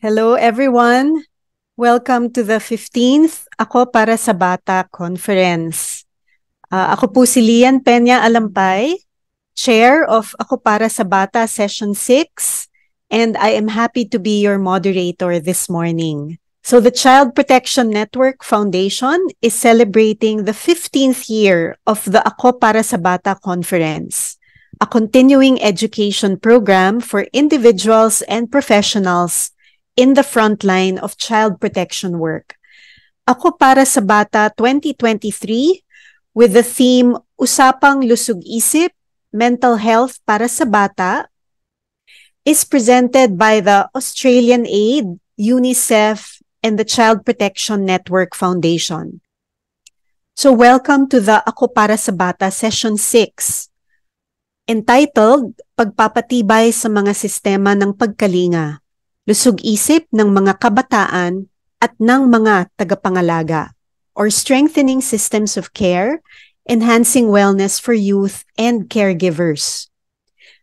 Hello everyone. Welcome to the 15th Ako Para sa Bata Conference. Ako po si Lian Peña Alampay, Chair of Ako Para sa Bata Session 6, and I am happy to be your moderator this morning. So the Child Protection Network Foundation is celebrating the 15th year of the Ako Para sa Bata Conference, a continuing education program for individuals and professionals in the front line of child protection work. Ako Para sa Bata 2023 with the theme Usapang Lusog-Isip, Mental Health para sa Bata is presented by the Australian Aid, UNICEF, and the Child Protection Network Foundation. So welcome to the Ako Para sa Bata Session 6, entitled Pagpapatibay sa mga sistema ng pagkalinga, lusog-isip ng mga kabataan at ng mga tagapangalaga, or strengthening systems of care, enhancing wellness for youth and caregivers.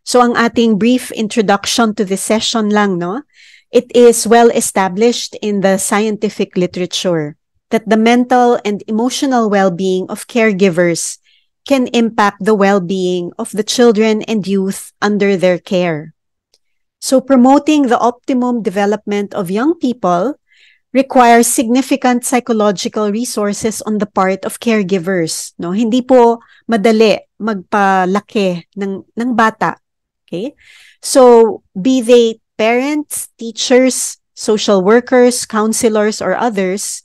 So ang ating brief introduction to this session lang, no? It is well established in the scientific literature that the mental and emotional well-being of caregivers can impact the well-being of the children and youth under their care. So promoting the optimum development of young people requires significant psychological resources on the part of caregivers. No? Hindi po madali magpalaki ng bata. Okay? So be they parents, teachers, social workers, counselors, or others,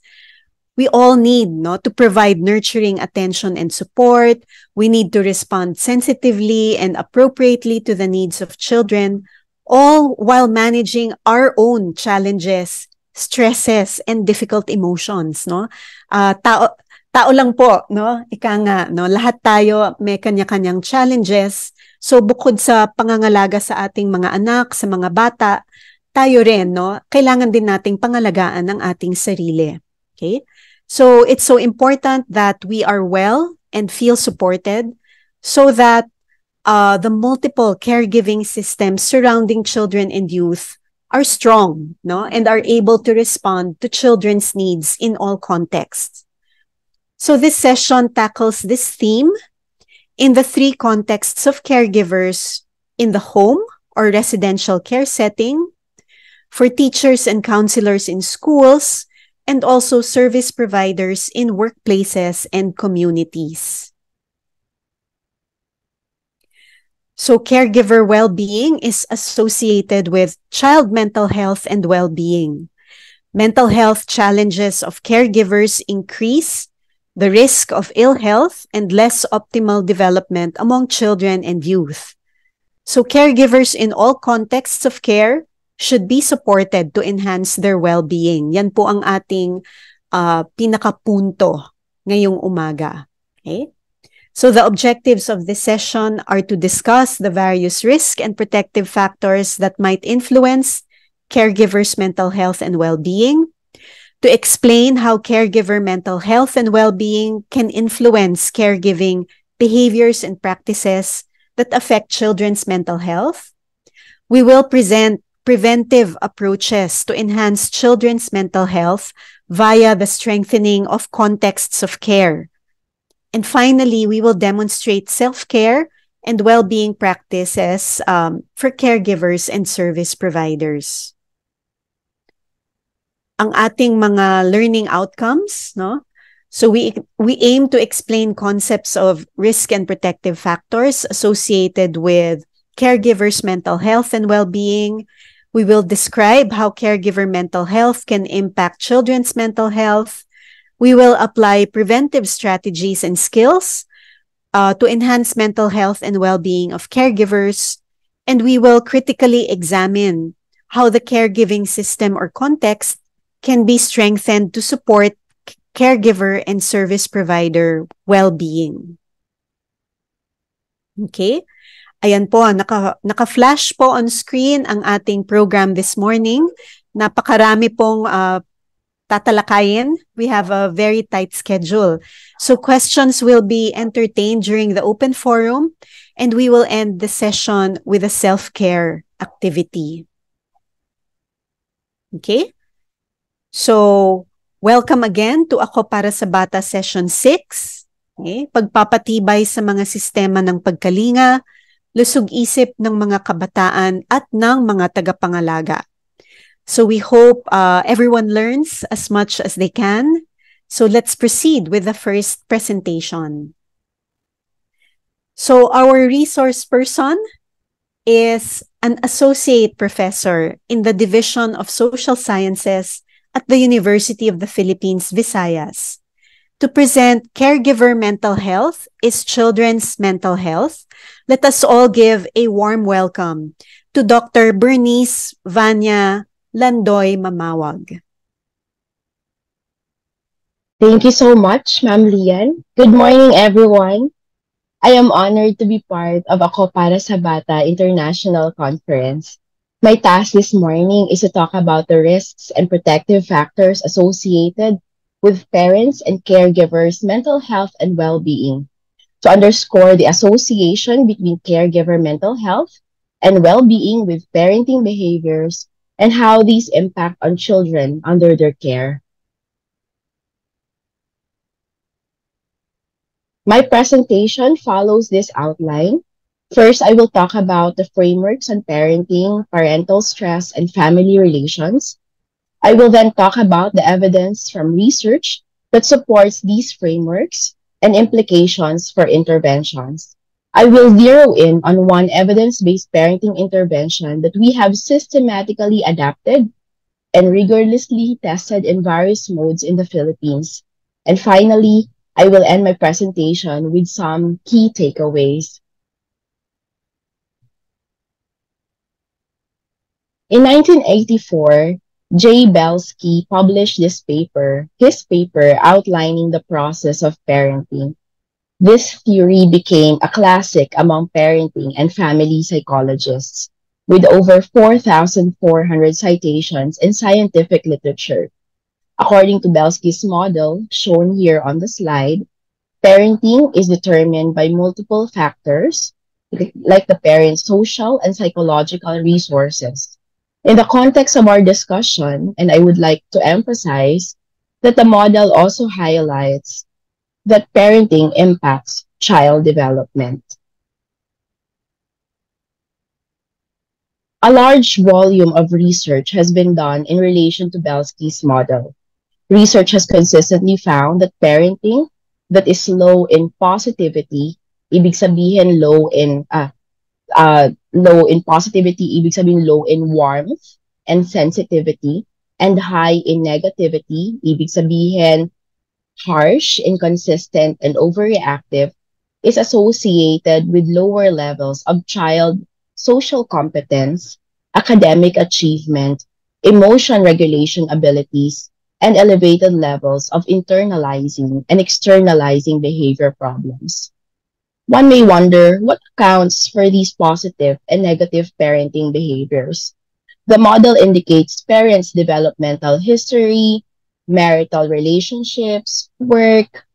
we all need to provide nurturing attention and support. We need to respond sensitively and appropriately to the needs of children, all while managing our own challenges, stresses, and difficult emotions, no? Tao lang po, no? Ika nga, no? Lahat tayo may kanya-kanyang challenges. So bukod sa pangangalaga sa ating mga anak, sa mga bata, tayo rin, no? Kailangan din nating pangalagaan ang ating sarili. Okay? So it's so important that we are well and feel supported so that the multiple caregiving systems surrounding children and youth are strong, no, and are able to respond to children's needs in all contexts. So this session tackles this theme in the three contexts of caregivers: in the home or residential care setting, for teachers and counselors in schools, and also service providers in workplaces and communities. So caregiver well-being is associated with child mental health and well-being. Mental health challenges of caregivers increase the risk of ill health and less optimal development among children and youth. So caregivers in all contexts of care should be supported to enhance their well-being. Yan po ang ating pinakapunto ngayong umaga. Okay? So the objectives of this session are to discuss the various risk and protective factors that might influence caregivers' mental health and well-being, to explain how caregiver mental health and well-being can influence caregiving behaviors and practices that affect children's mental health. We will present preventive approaches to enhance children's mental health via the strengthening of contexts of care. And finally, we will demonstrate self-care and well-being practices for caregivers and service providers. Ang ating mga learning outcomes, no? So we aim to explain concepts of risk and protective factors associated with caregivers' mental health and well-being. We will describe how caregiver mental health can impact children's mental health. We will apply preventive strategies and skills to enhance mental health and well-being of caregivers. And we will critically examine how the caregiving system or context can be strengthened to support caregiver and service provider well-being. Okay? Ayan po, naka-flash po on screen ang ating program this morning. Napakarami pong tatalakayin. We have a very tight schedule. So questions will be entertained during the open forum, and we will end the session with a self-care activity. Okay? So, welcome again to Ako Para sa Bata Session 6. Okay? Pagpapatibay sa mga sistema ng pagkalinga, lusog-isip ng mga kabataan at ng mga tagapangalaga. So we hope everyone learns as much as they can. So let's proceed with the first presentation. So our resource person is an associate professor in the Division of Social Sciences at the University of the Philippines, Visayas. To present Caregiver Mental Health is Children's Mental Health. Let us all give a warm welcome to Dr. Bernice Vanya Landoy Mamawag. Thank you so much, Ma'am Lian. Good morning, everyone. I am honored to be part of Ako Para sa Bata International Conference. My task this morning is to talk about the risks and protective factors associated with parents and caregivers' mental health and well-being, to underscore the association between caregiver mental health and well-being with parenting behaviors and how these impact on children under their care. My presentation follows this outline. First, I will talk about the frameworks on parenting, parental stress, and family relations. I will then talk about the evidence from research that supports these frameworks and implications for interventions. I will zero in on one evidence-based parenting intervention that we have systematically adapted and rigorously tested in various modes in the Philippines. And finally, I will end my presentation with some key takeaways. In 1984, Jay Belsky published his paper outlining the process of parenting. This theory became a classic among parenting and family psychologists, with over 4,400 citations in scientific literature. According to Belsky's model, shown here on the slide, parenting is determined by multiple factors, like the parent's social and psychological resources. In the context of our discussion, and I would like to emphasize that the model also highlights that parenting impacts child development. A large volume of research has been done in relation to Belsky's model. Research has consistently found that parenting that is low in positivity, ibig sabihin low in positivity, ibig sabihin low in warmth and sensitivity, and high in negativity, ibig sabihin harsh, inconsistent, and overreactive, is associated with lower levels of child social competence, academic achievement, emotion regulation abilities, and elevated levels of internalizing and externalizing behavior problems. One may wonder what accounts for these positive and negative parenting behaviors. The model indicates parents' developmental history, marital relationships, work,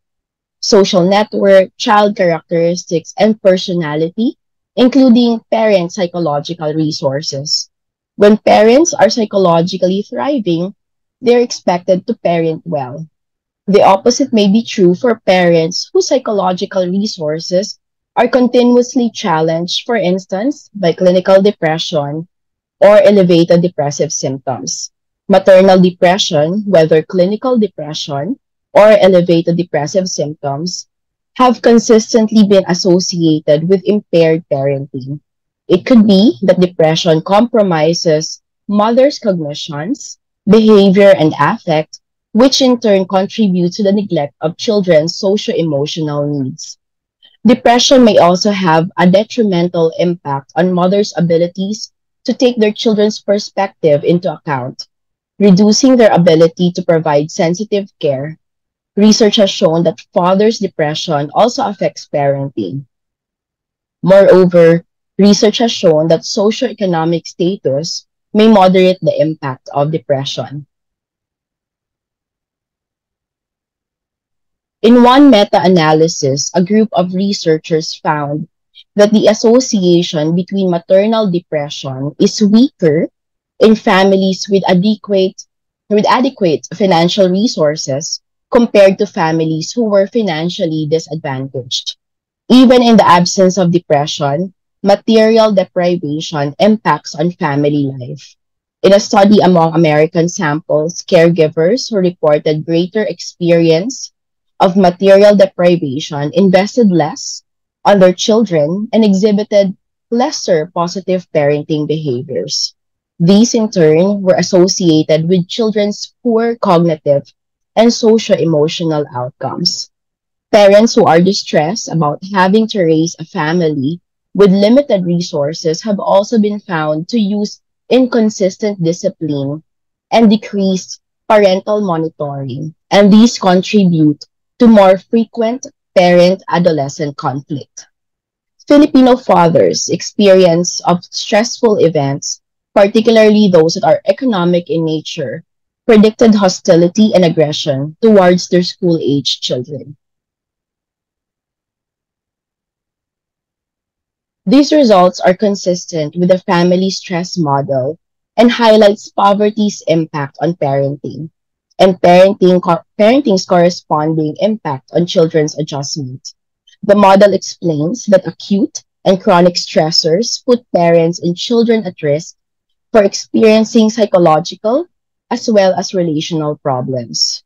social network, child characteristics, and personality, including parent psychological resources. When parents are psychologically thriving, they're expected to parent well. The opposite may be true for parents whose psychological resources are continuously challenged, for instance, by clinical depression or elevated depressive symptoms. Maternal depression, whether clinical depression or elevated depressive symptoms, have consistently been associated with impaired parenting. It could be that depression compromises mother's cognitions, behavior, and affect, which in turn contributes to the neglect of children's socio-emotional needs. Depression may also have a detrimental impact on mothers' abilities to take their children's perspective into account, reducing their ability to provide sensitive care. Research has shown that fathers' depression also affects parenting. Moreover, research has shown that socioeconomic status may moderate the impact of depression. In one meta-analysis, a group of researchers found that the association between maternal depression is weaker in families with adequate financial resources compared to families who were financially disadvantaged. Even in the absence of depression, material deprivation impacts on family life. In a study among American samples, caregivers who reported greater experience of material deprivation invested less on their children and exhibited lesser positive parenting behaviors. These, in turn, were associated with children's poor cognitive and social emotional outcomes. Parents who are distressed about having to raise a family with limited resources have also been found to use inconsistent discipline and decreased parental monitoring, and these contribute to more frequent parent adolescent conflict. Filipino fathers' experience of stressful events, particularly those that are economic in nature, predicted hostility and aggression towards their school age children. These results are consistent with the family stress model and highlights poverty's impact on parenting and parenting's corresponding impact on children's adjustment. The model explains that acute and chronic stressors put parents and children at risk for experiencing psychological as well as relational problems.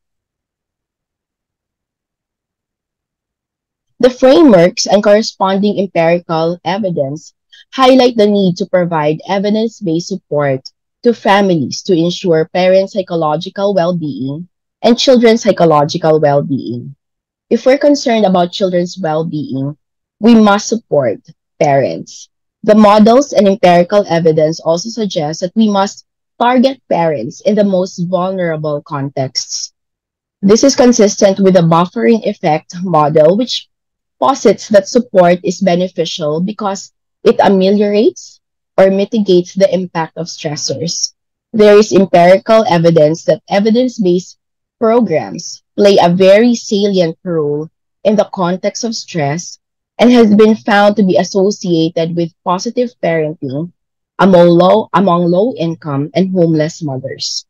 The frameworks and corresponding empirical evidence highlight the need to provide evidence-based support to families to ensure parents' psychological well-being and children's psychological well-being. If we're concerned about children's well-being, we must support parents. The models and empirical evidence also suggest that we must target parents in the most vulnerable contexts. This is consistent with the buffering effect model, which posits that support is beneficial because it ameliorates or mitigates the impact of stressors. There is empirical evidence that evidence-based programs play a very salient role in the context of stress and has been found to be associated with positive parenting among low-income and homeless mothers.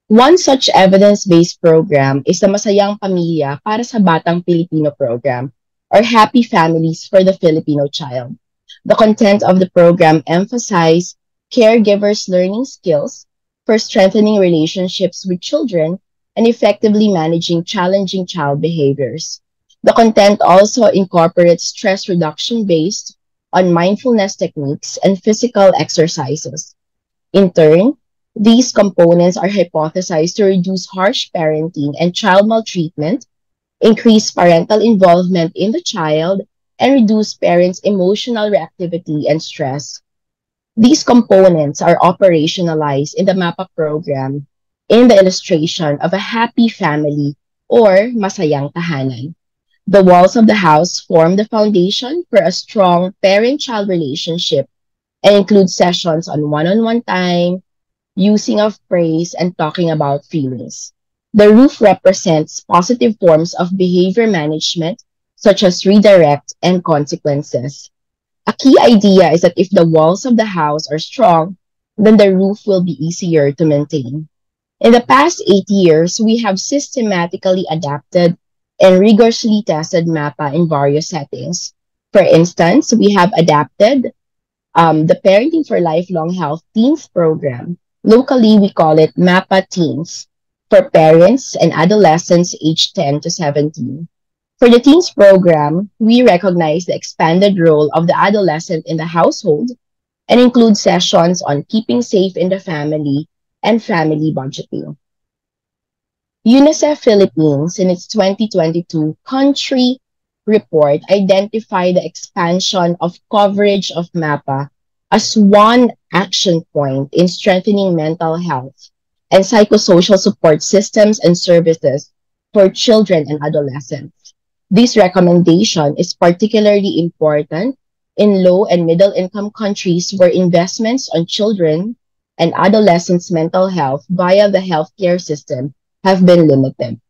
One such evidence-based program is the Masayang Pamilya para sa Batang Pilipino program, or Happy Families for the Filipino Child. The content of the program emphasizes caregivers' learning skills for strengthening relationships with children and effectively managing challenging child behaviors. The content also incorporates stress reduction based on mindfulness techniques and physical exercises. In turn, these components are hypothesized to reduce harsh parenting and child maltreatment, increase parental involvement in the child, and reduce parents' emotional reactivity and stress. These components are operationalized in the MAPA program in the illustration of a happy family or masayang tahanan. The walls of the house form the foundation for a strong parent-child relationship and include sessions on one time, using of praise, and talking about feelings. The roof represents positive forms of behavior management, such as redirect and consequences. A key idea is that if the walls of the house are strong, then the roof will be easier to maintain. In the past 8 years, we have systematically adapted and rigorously tested MAPA in various settings. For instance, we have adapted the Parenting for Lifelong Health Teens program. Locally, we call it MAPA Teens for parents and adolescents aged 10 to 17. For the Teens program, we recognize the expanded role of the adolescent in the household and include sessions on keeping safe in the family and family budgeting. UNICEF Philippines, in its 2022 country report, identified the expansion of coverage of MAPA as one action point in strengthening mental health and psychosocial support systems and services for children and adolescents. This recommendation is particularly important in low and middle income countries where investments on children and adolescents' mental health via the healthcare system have been limited.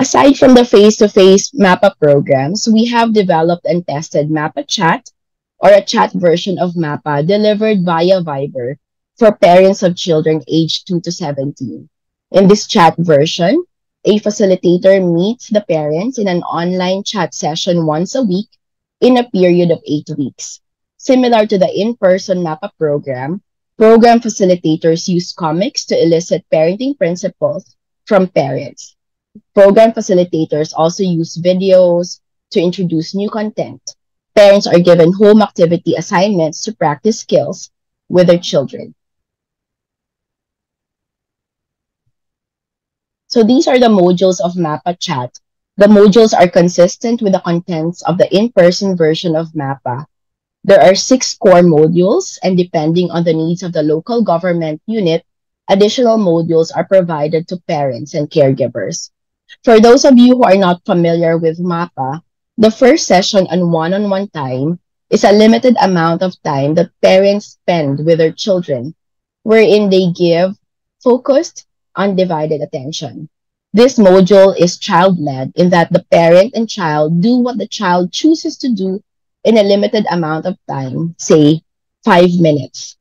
Aside from the face-to-face MAPA programs, we have developed and tested MAPA Chat, or a chat version of MAPA delivered via Viber for parents of children aged 2 to 17. In this chat version, a facilitator meets the parents in an online chat session once a week in a period of 8 weeks. Similar to the in-person MAPA program facilitators use comics to elicit parenting principles from parents. Program facilitators also use videos to introduce new content. Parents are given home activity assignments to practice skills with their children. So these are the modules of MAPA Chat. The modules are consistent with the contents of the in-person version of MAPA. There are 6 core modules, and depending on the needs of the local government unit, additional modules are provided to parents and caregivers. For those of you who are not familiar with MAPA, the first session on one-on-one time is a limited amount of time that parents spend with their children, wherein they give focused, undivided attention. This module is child-led in that the parent and child do what the child chooses to do in a limited amount of time, say 5 minutes.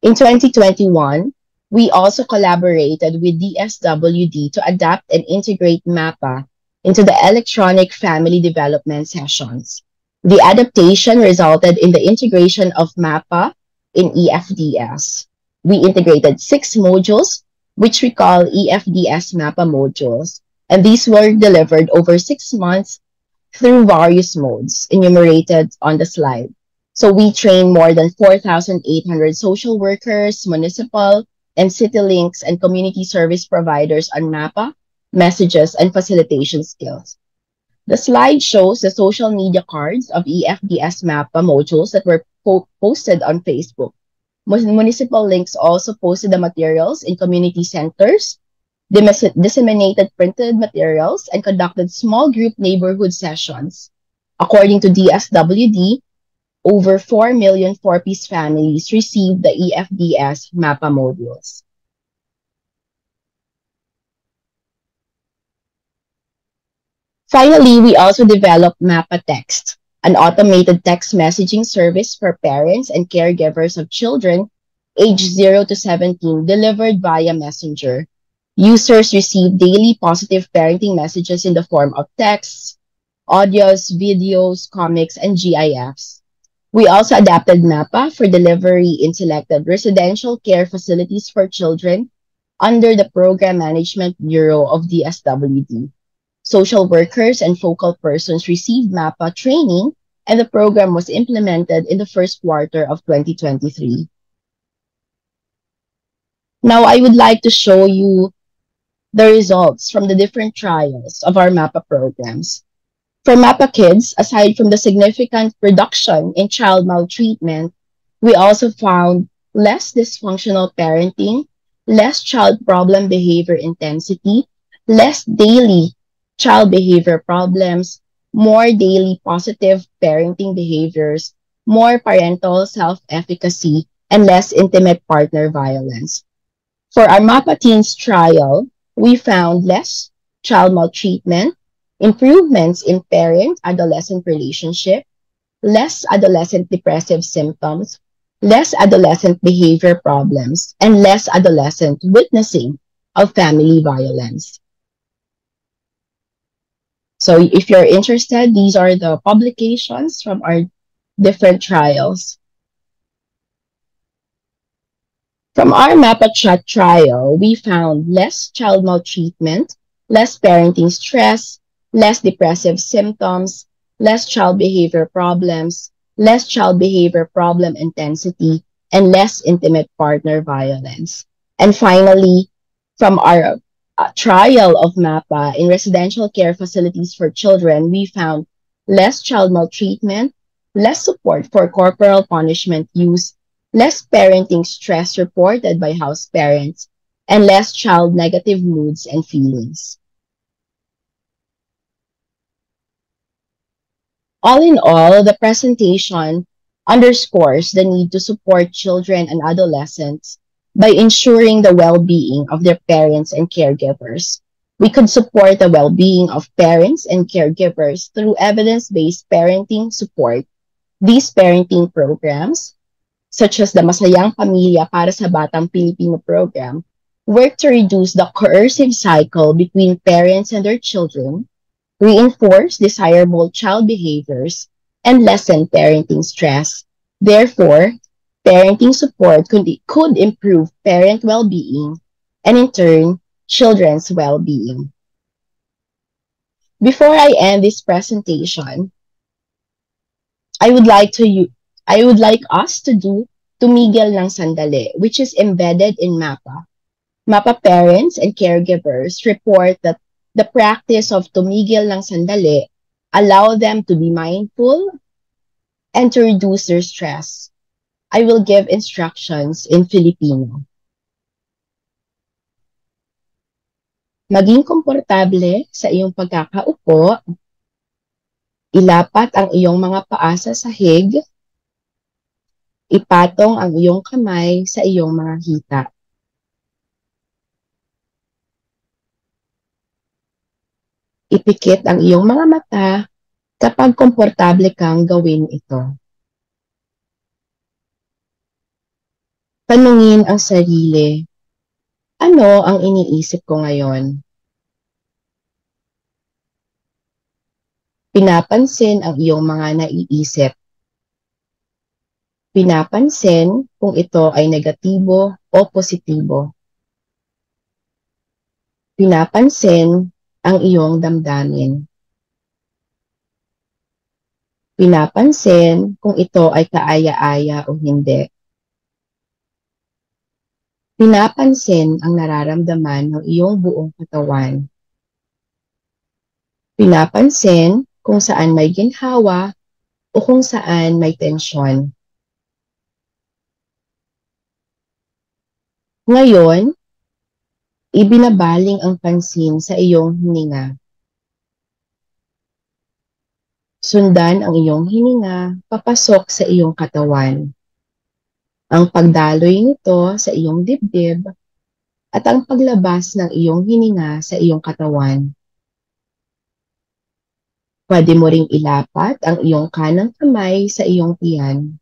In 2021, we also collaborated with DSWD to adapt and integrate MAPA into the electronic family development sessions. The adaptation resulted in the integration of MAPA in EFDS. We integrated 6 modules, which we call EFDS MAPA modules, and these were delivered over 6 months through various modes enumerated on the slide. So we train more than 4,800 social workers, municipal and city links, and community service providers on MAPA, messages, and facilitation skills. The slide shows the social media cards of EFDS MAPA modules that were posted on Facebook. Municipal links also posted the materials in community centers, disseminated printed materials, and conducted small group neighborhood sessions. According to DSWD, over 4 million 4-piece families received the EFDS MAPA modules. Finally, we also developed MAPA Text, an automated text messaging service for parents and caregivers of children aged 0 to 17 delivered via Messenger. Users receive daily positive parenting messages in the form of texts, audios, videos, comics, and GIFs. We also adapted MAPA for delivery in selected residential care facilities for children under the Program Management Bureau of DSWD. Social workers and focal persons received MAPA training, and the program was implemented in the first quarter of 2023. Now, I would like to show you the results from the different trials of our MAPA programs. For MAPA Kids, aside from the significant reduction in child maltreatment, we also found less dysfunctional parenting, less child problem behavior intensity, less daily child behavior problems, more daily positive parenting behaviors, more parental self-efficacy, and less intimate partner violence. For our MAPA Teens trial, we found less child maltreatment, improvements in parent-adolescent relationship, less adolescent depressive symptoms, less adolescent behavior problems, and less adolescent witnessing of family violence. So if you're interested, these are the publications from our different trials. From our MAPA Chat trial, we found less child maltreatment, less parenting stress, less depressive symptoms, less child behavior problems, less child behavior problem intensity, and less intimate partner violence. And finally, from our trial of MAPA in residential care facilities for children, we found less child maltreatment, less support for corporal punishment use, less parenting stress reported by house parents, and less child negative moods and feelings. All in all, the presentation underscores the need to support children and adolescents by ensuring the well-being of their parents and caregivers. We could support the well-being of parents and caregivers through evidence-based parenting support. These parenting programs, such as the Masayang Pamilya para sa Batang Pilipino program, work to reduce the coercive cycle between parents and their children, reinforce desirable child behaviors, and lessen parenting stress. Therefore, parenting support could improve parent well-being and in turn, children's well-being. Before I end this presentation, I would like us to do Tumigil ng Sandali, which is embedded in MAPA. MAPA parents and caregivers report that the practice of tumigil ng sandali allow them to be mindful and to reduce their stress. I will give instructions in Filipino. Maging komportable sa iyong pagkakaupo. Ilapat ang iyong mga paa sa sahig. Ipatong ang iyong kamay sa iyong mga hita. Ipikit ang iyong mga mata kapag komportable kang gawin ito. Tanungin ang sarili, ano ang iniisip ko ngayon? Pinapansin ang iyong mga naiisip. Pinapansin kung ito ay negatibo o positibo. Pinapansin ang iyong damdamin. Pinapansin kung ito ay kaaya-aya o hindi. Pinapansin ang nararamdaman ng iyong buong katawan. Pinapansin kung saan may ginhawa o kung saan may tensyon. Ngayon, ibinabaling ang pansin sa iyong hininga. Sundan ang iyong hininga papasok sa iyong katawan. Ang pagdaloy nito sa iyong dibdib at ang paglabas ng iyong hininga sa iyong katawan. Pwede mo ring ilapat ang iyong kanang kamay sa iyong tiyan.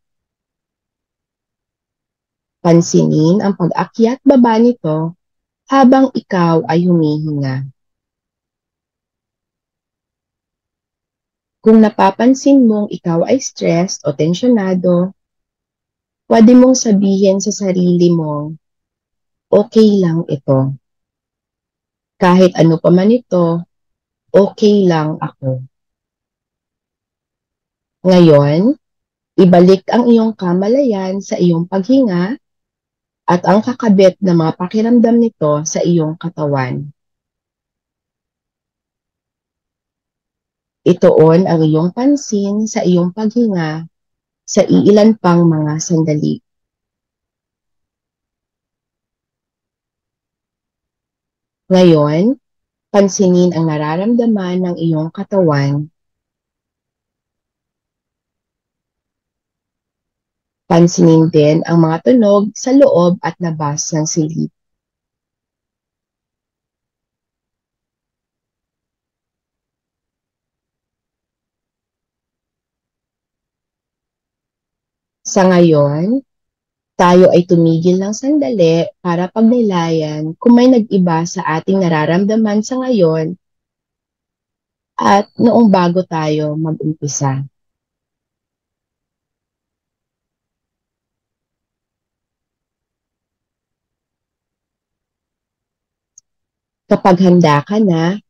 Pansinin ang pag-akyat baba nito habang ikaw ay humihinga. Kung napapansin mong ikaw ay stressed o tensyonado, pwede mong sabihin sa sarili mo, okay lang ito. Kahit ano pa man ito, okay lang ako. Ngayon, ibalik ang iyong kamalayan sa iyong paghinga at ang kakabit na mga pakiramdam nito sa iyong katawan. Ituon ang iyong pansin sa iyong paghinga sa iilan pang mga sandali. Ngayon, pansinin ang nararamdaman ng iyong katawan. Pansinin din ang mga tunog sa loob at labas ng silid. Sa ngayon, tayo ay tumigil ng sandali para pagnilayan kung may nag-iba sa ating nararamdaman sa ngayon at noong bago tayo mag-umpisa. Kapag handa ka na,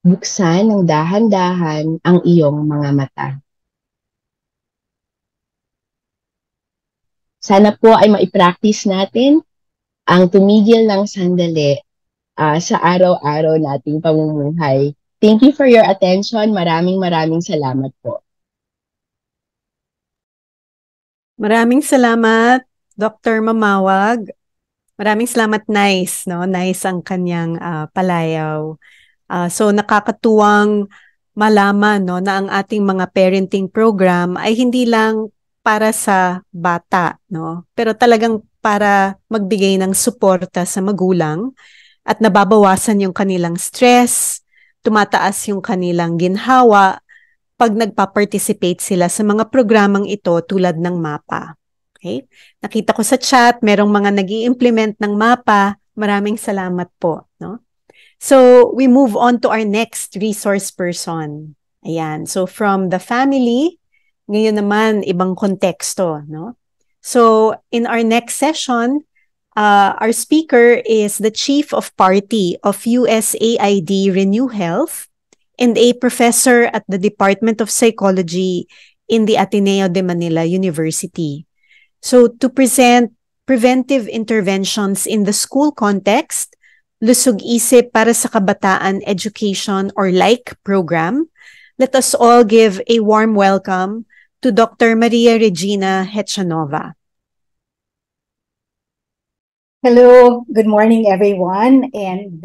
buksan ng dahan-dahan ang iyong mga mata. Sana po ay maipractice natin ang tumigil ng sandali sa araw-araw nating pamumuhay. Thank you for your attention. Maraming salamat po. Maraming salamat, Dr. Mamawag. Maraming salamat, Nice, no? Nice ang kanyang palayaw. So nakakatuwang malaman, no, na ang ating mga parenting program ay hindi lang para sa bata, no? Pero talagang para magbigay ng suporta sa magulang at nababawasan yung kanilang stress, tumataas yung kanilang ginhawa pag nagpa-participate sila sa mga programang ito tulad ng MAPA. Okay? Nakita ko sa chat, merong mga nag-i-implement ng MAPA. Maraming salamat po, no? So, we move on to our next resource person. Ayan. So, from the family, ngayon naman, ibang konteksto, no? So, in our next session, our speaker is the Chief of Party of USAID Renew Health and a professor at the Department of Psychology in the Ateneo de Manila University. So, to present preventive interventions in the school context, Lusog Isip para sa Kabataan Education or LIKE program, let us all give a warm welcome to Dr. Maria Regina Hechanova. Hello, good morning everyone, and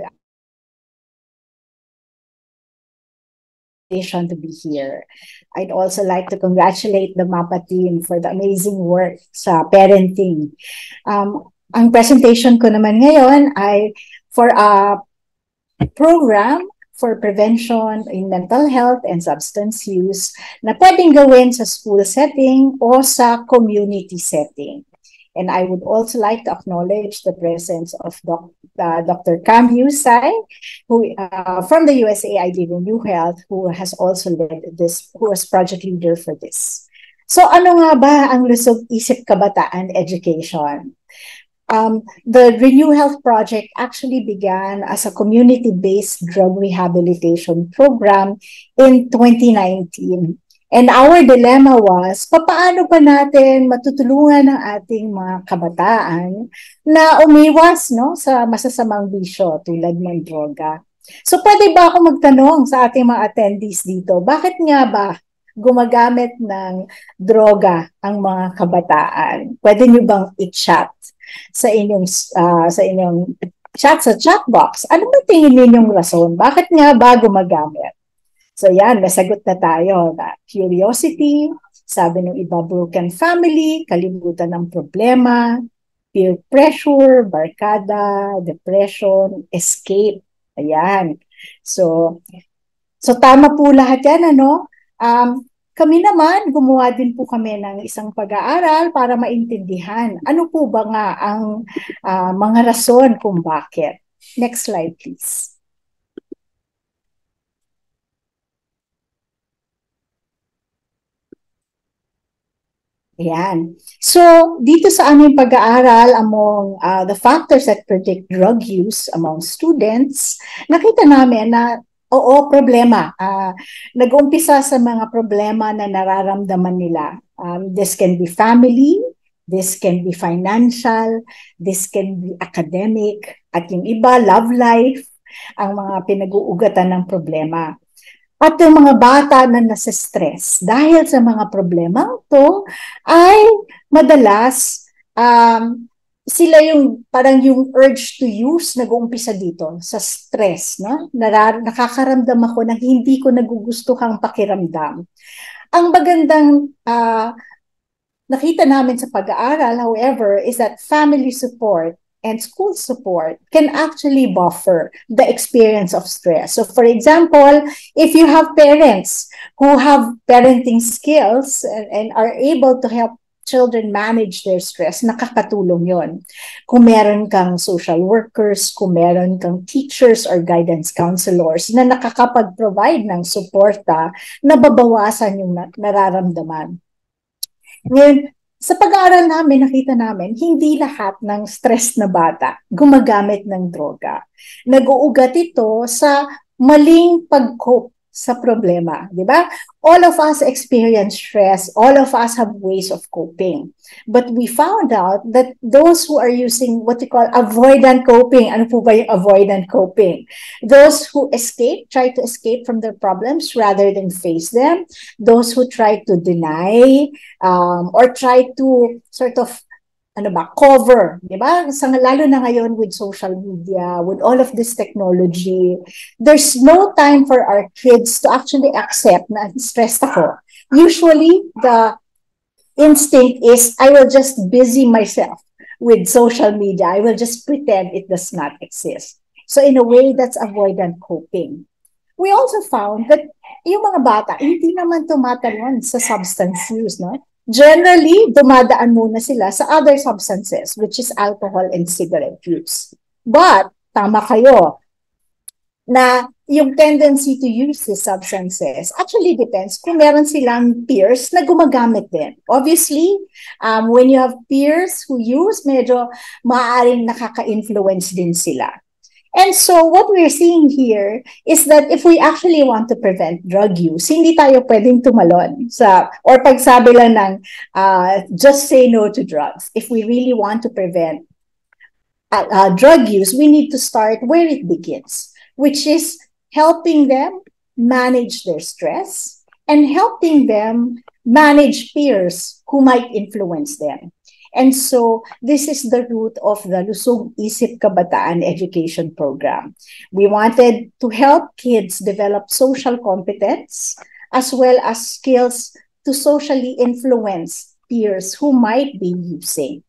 to be here. I'd also like to congratulate the MAPA team for the amazing work sa parenting. Ang presentation ko naman ngayon ay for a program for prevention in mental health and substance use na pwedeng gawin sa school setting o sa community setting. And I would also like to acknowledge the presence of Dr. Cam Yusay, who from the USAID Renew Health, who has also led this, who was project leader for this. So ano nga ba ang Lusog Isip Kabataan Education? The Renew Health Project actually began as a community-based drug rehabilitation program in 2019. And our dilemma was, paano pa natin matutulungan ang ating mga kabataan na umiwas sa masasamang bisyo tulad ng droga? So pwede ba ako magtanong sa ating mga attendees dito, bakit nga ba gumagamit ng droga ang mga kabataan? Pwede nyo bang i-chat sa inyong chat sa chat box? Ano ba tingin ninyong rason? Bakit nga ba gumagamit? So yan, nasagot na tayo na curiosity, sabi ng iba broken family, kalimutan ng problema, peer pressure, barkada, depression, escape. Ayan. So tama po lahat yan, ano? Kami naman, gumawa din po kami ng isang pag-aaral para maintindihan ano po ba nga ang mga rason kung bakit. Next slide, please. Ayan. So, dito sa aming pag-aaral among the factors that predict drug use among students, nakita namin na oo, problema. Nag-umpisa sa mga problema na nararamdaman nila. This can be family, this can be financial, this can be academic, at yung iba, love life, ang mga pinag-uugatan ng problema. At yung mga bata na nasa-stress dahil sa mga problemang to ay madalas sila yung parang yung urge to use nag-uumpisa dito sa stress, no? Nakakaramdam ako ng hindi ko nagugustuhang pakiramdam. Ang magandang nakita namin sa pag-aaral, however, is that family support and school support can actually buffer the experience of stress. So for example, if you have parents who have parenting skills and are able to help children manage their stress, nakakatulong yon. Kung meron kang social workers, kung meron kang teachers or guidance counselors na nakakapag-provide ng suporta na babawasan yung nararamdaman. Ngayon, sa pag-aaral namin, nakita namin, hindi lahat ng stress na bata gumagamit ng droga. Nag-uugat ito sa maling pag-cope sa problema, di ba? All of us experience stress, all of us have ways of coping. But we found out that those who are using what we call avoidant coping, ano po ba yung avoidant coping? Those who try to escape from their problems rather than face them. Those who try to deny or try to sort of cover, di ba? Lalo na ngayon with social media, with all of this technology, there's no time for our kids to actually accept na stressed ako. Usually, instinct is I will just busy myself with social media. I will just pretend it does not exist. So in a way, that's avoidant coping. We also found that yung mga bata, hindi naman tumatalon sa substance use, no? Generally, dumadaan muna sila sa other substances, which is alcohol and cigarette use. But, tama kayo, na yung tendency to use these substances actually depends kung meron silang peers na gumagamit din. Obviously, when you have peers who use, medyo maaaring nakaka-influence din sila. And so what we're seeing here is that if we actually want to prevent drug use, hindi tayo pwedeng tumalon sa, or pagsabi lang ng just say no to drugs. If we really want to prevent drug use, we need to start where it begins, which is helping them manage their stress and helping them manage peers who might influence them. And so this is the root of the Lusog Isip Kabataan education program. We wanted to help kids develop social competence as well as skills to socially influence peers who might be using.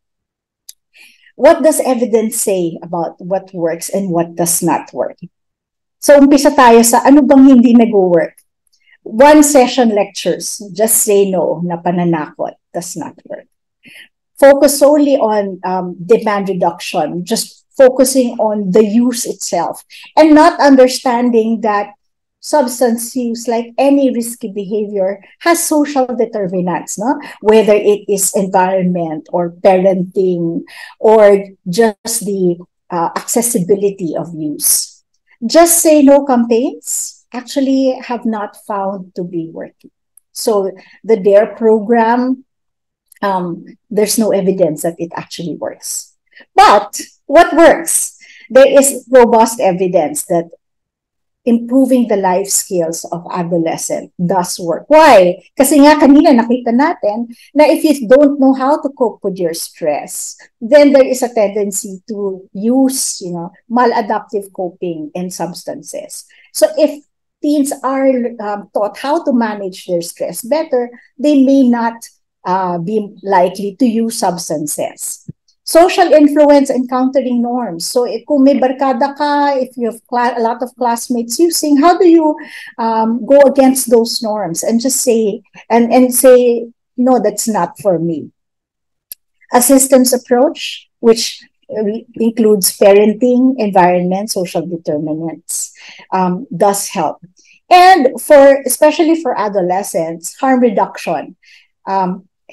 What does evidence say about what works and what does not work? So umpisa tayo sa ano bang hindi nag-work. One session lectures, just say no, na pananakot, does not work. Focus solely on demand reduction, just focusing on the use itself and not understanding that substance use, like any risky behavior, has social determinants, no? Whether it is environment or parenting or just the accessibility of use. Just say no campaigns actually have not found to be working. So the DARE program, there's no evidence that it actually works. But what works? There is robust evidence that improving the life skills of adolescent does work. Why? Kasi nga kanina nakita natin na if you don't know how to cope with your stress, then there is a tendency to use, maladaptive coping and substances. So if teens are taught how to manage their stress better, they may not be likely to use substances. Social influence and countering norms. So kung may barkada ka, if you have a lot of classmates using, how do you go against those norms and just say, and say, no, that's not for me. A systems approach, which includes parenting, environment, social determinants, does help. And especially for adolescents, harm reduction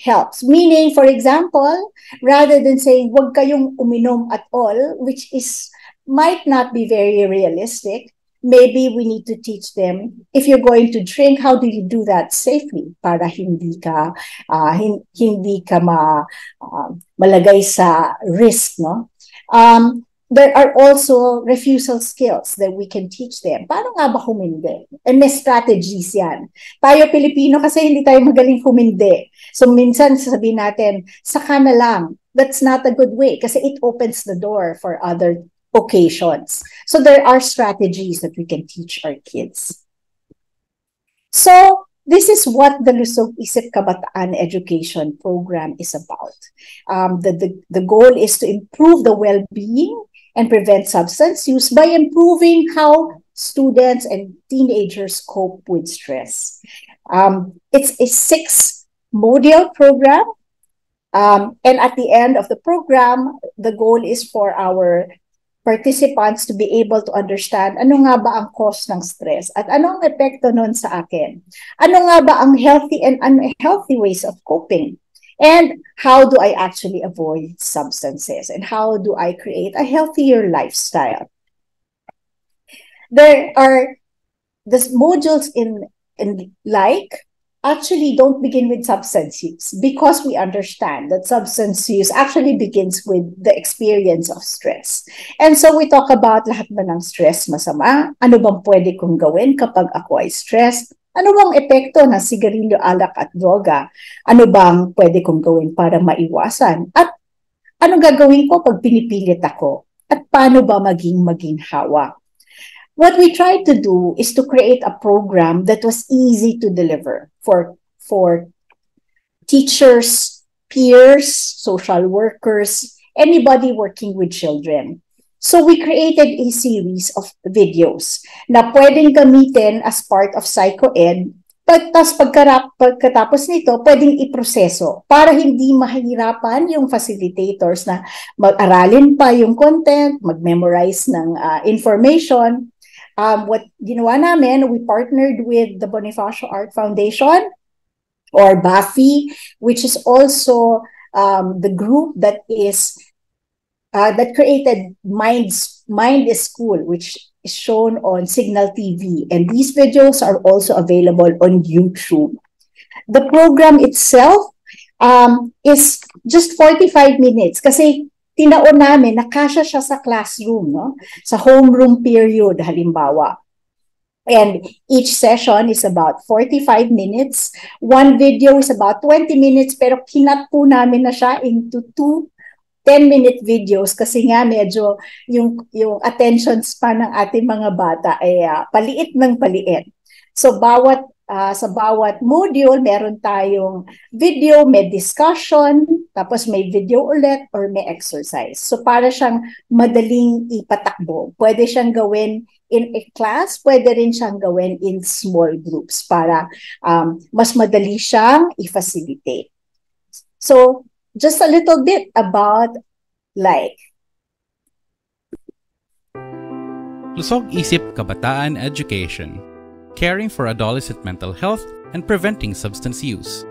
helps. Meaning, for example, rather than saying, wag kayong uminom at all, which might not be very realistic, maybe we need to teach them, if you're going to drink, how do you do that safely para hindi ka malagay sa risk, no? There are also refusal skills that we can teach them. Paano nga ba humindi? And may strategies yan. Tayo Pilipino kasi hindi tayo magaling humindi. So minsan sasabihin natin, saka na lang. That's not a good way kasi it opens the door for other occasions. So there are strategies that we can teach our kids. So this is what the Lusog Isip Kabataan education program is about. The goal is to improve the well-being and prevent substance use by improving how students and teenagers cope with stress. It's a 6-module program. And at the end of the program, the goal is for our participants to be able to understand ano nga ba ang cause ng stress at anong epekto nun sa akin. Ano nga ba ang healthy and unhealthy ways of coping. And how do I actually avoid substances? And how do I create a healthier lifestyle? There are the modules in actually don't begin with substance use because we understand that substance use actually begins with the experience of stress. And so we talk about lahat ba ng stress masama? Ano bang pwede kong gawin kapag ako ay stressed? Ano bang epekto ng sigarilyo, alak at droga? Ano bang pwede kong gawin para maiwasan? At ano gagawin ko pag pinipilit ako? At paano ba maging maginhawa? What we tried to do is to create a program that was easy to deliver for teachers, peers, social workers, anybody working with children. So we created a series of videos na pwedeng gamitin as part of PsychoEd. Tapos pagkatapos nito, pwedeng iproseso para hindi mahirapan yung facilitators na mag-aralin pa yung content, mag-memorize ng information. What ginawa namin, we partnered with the Bonifacio Art Foundation or BAFI, which is also the group that created Mind is School, which is shown on Signal TV. And these videos are also available on YouTube. The program itself is just 45 minutes kasi tinaon namin, nakasya siya sa classroom, no? Sa homeroom period, halimbawa. And each session is about 45 minutes. One video is about 20 minutes, pero kinat po namin na siya into 2 10-minute videos kasi nga medyo yung attention span ng ating mga bata ay paliit ng paliit. So sa bawat module meron tayong video, may discussion, tapos may video ulit or may exercise. So para siyang madaling ipatakbo. Pwede siyang gawin in a class, pwede rin siyang gawin in small groups para mas madali siyang i-facilitate. So just a little bit about like. Lusog Isip Kabataan Education, caring for adolescent mental health and preventing substance use.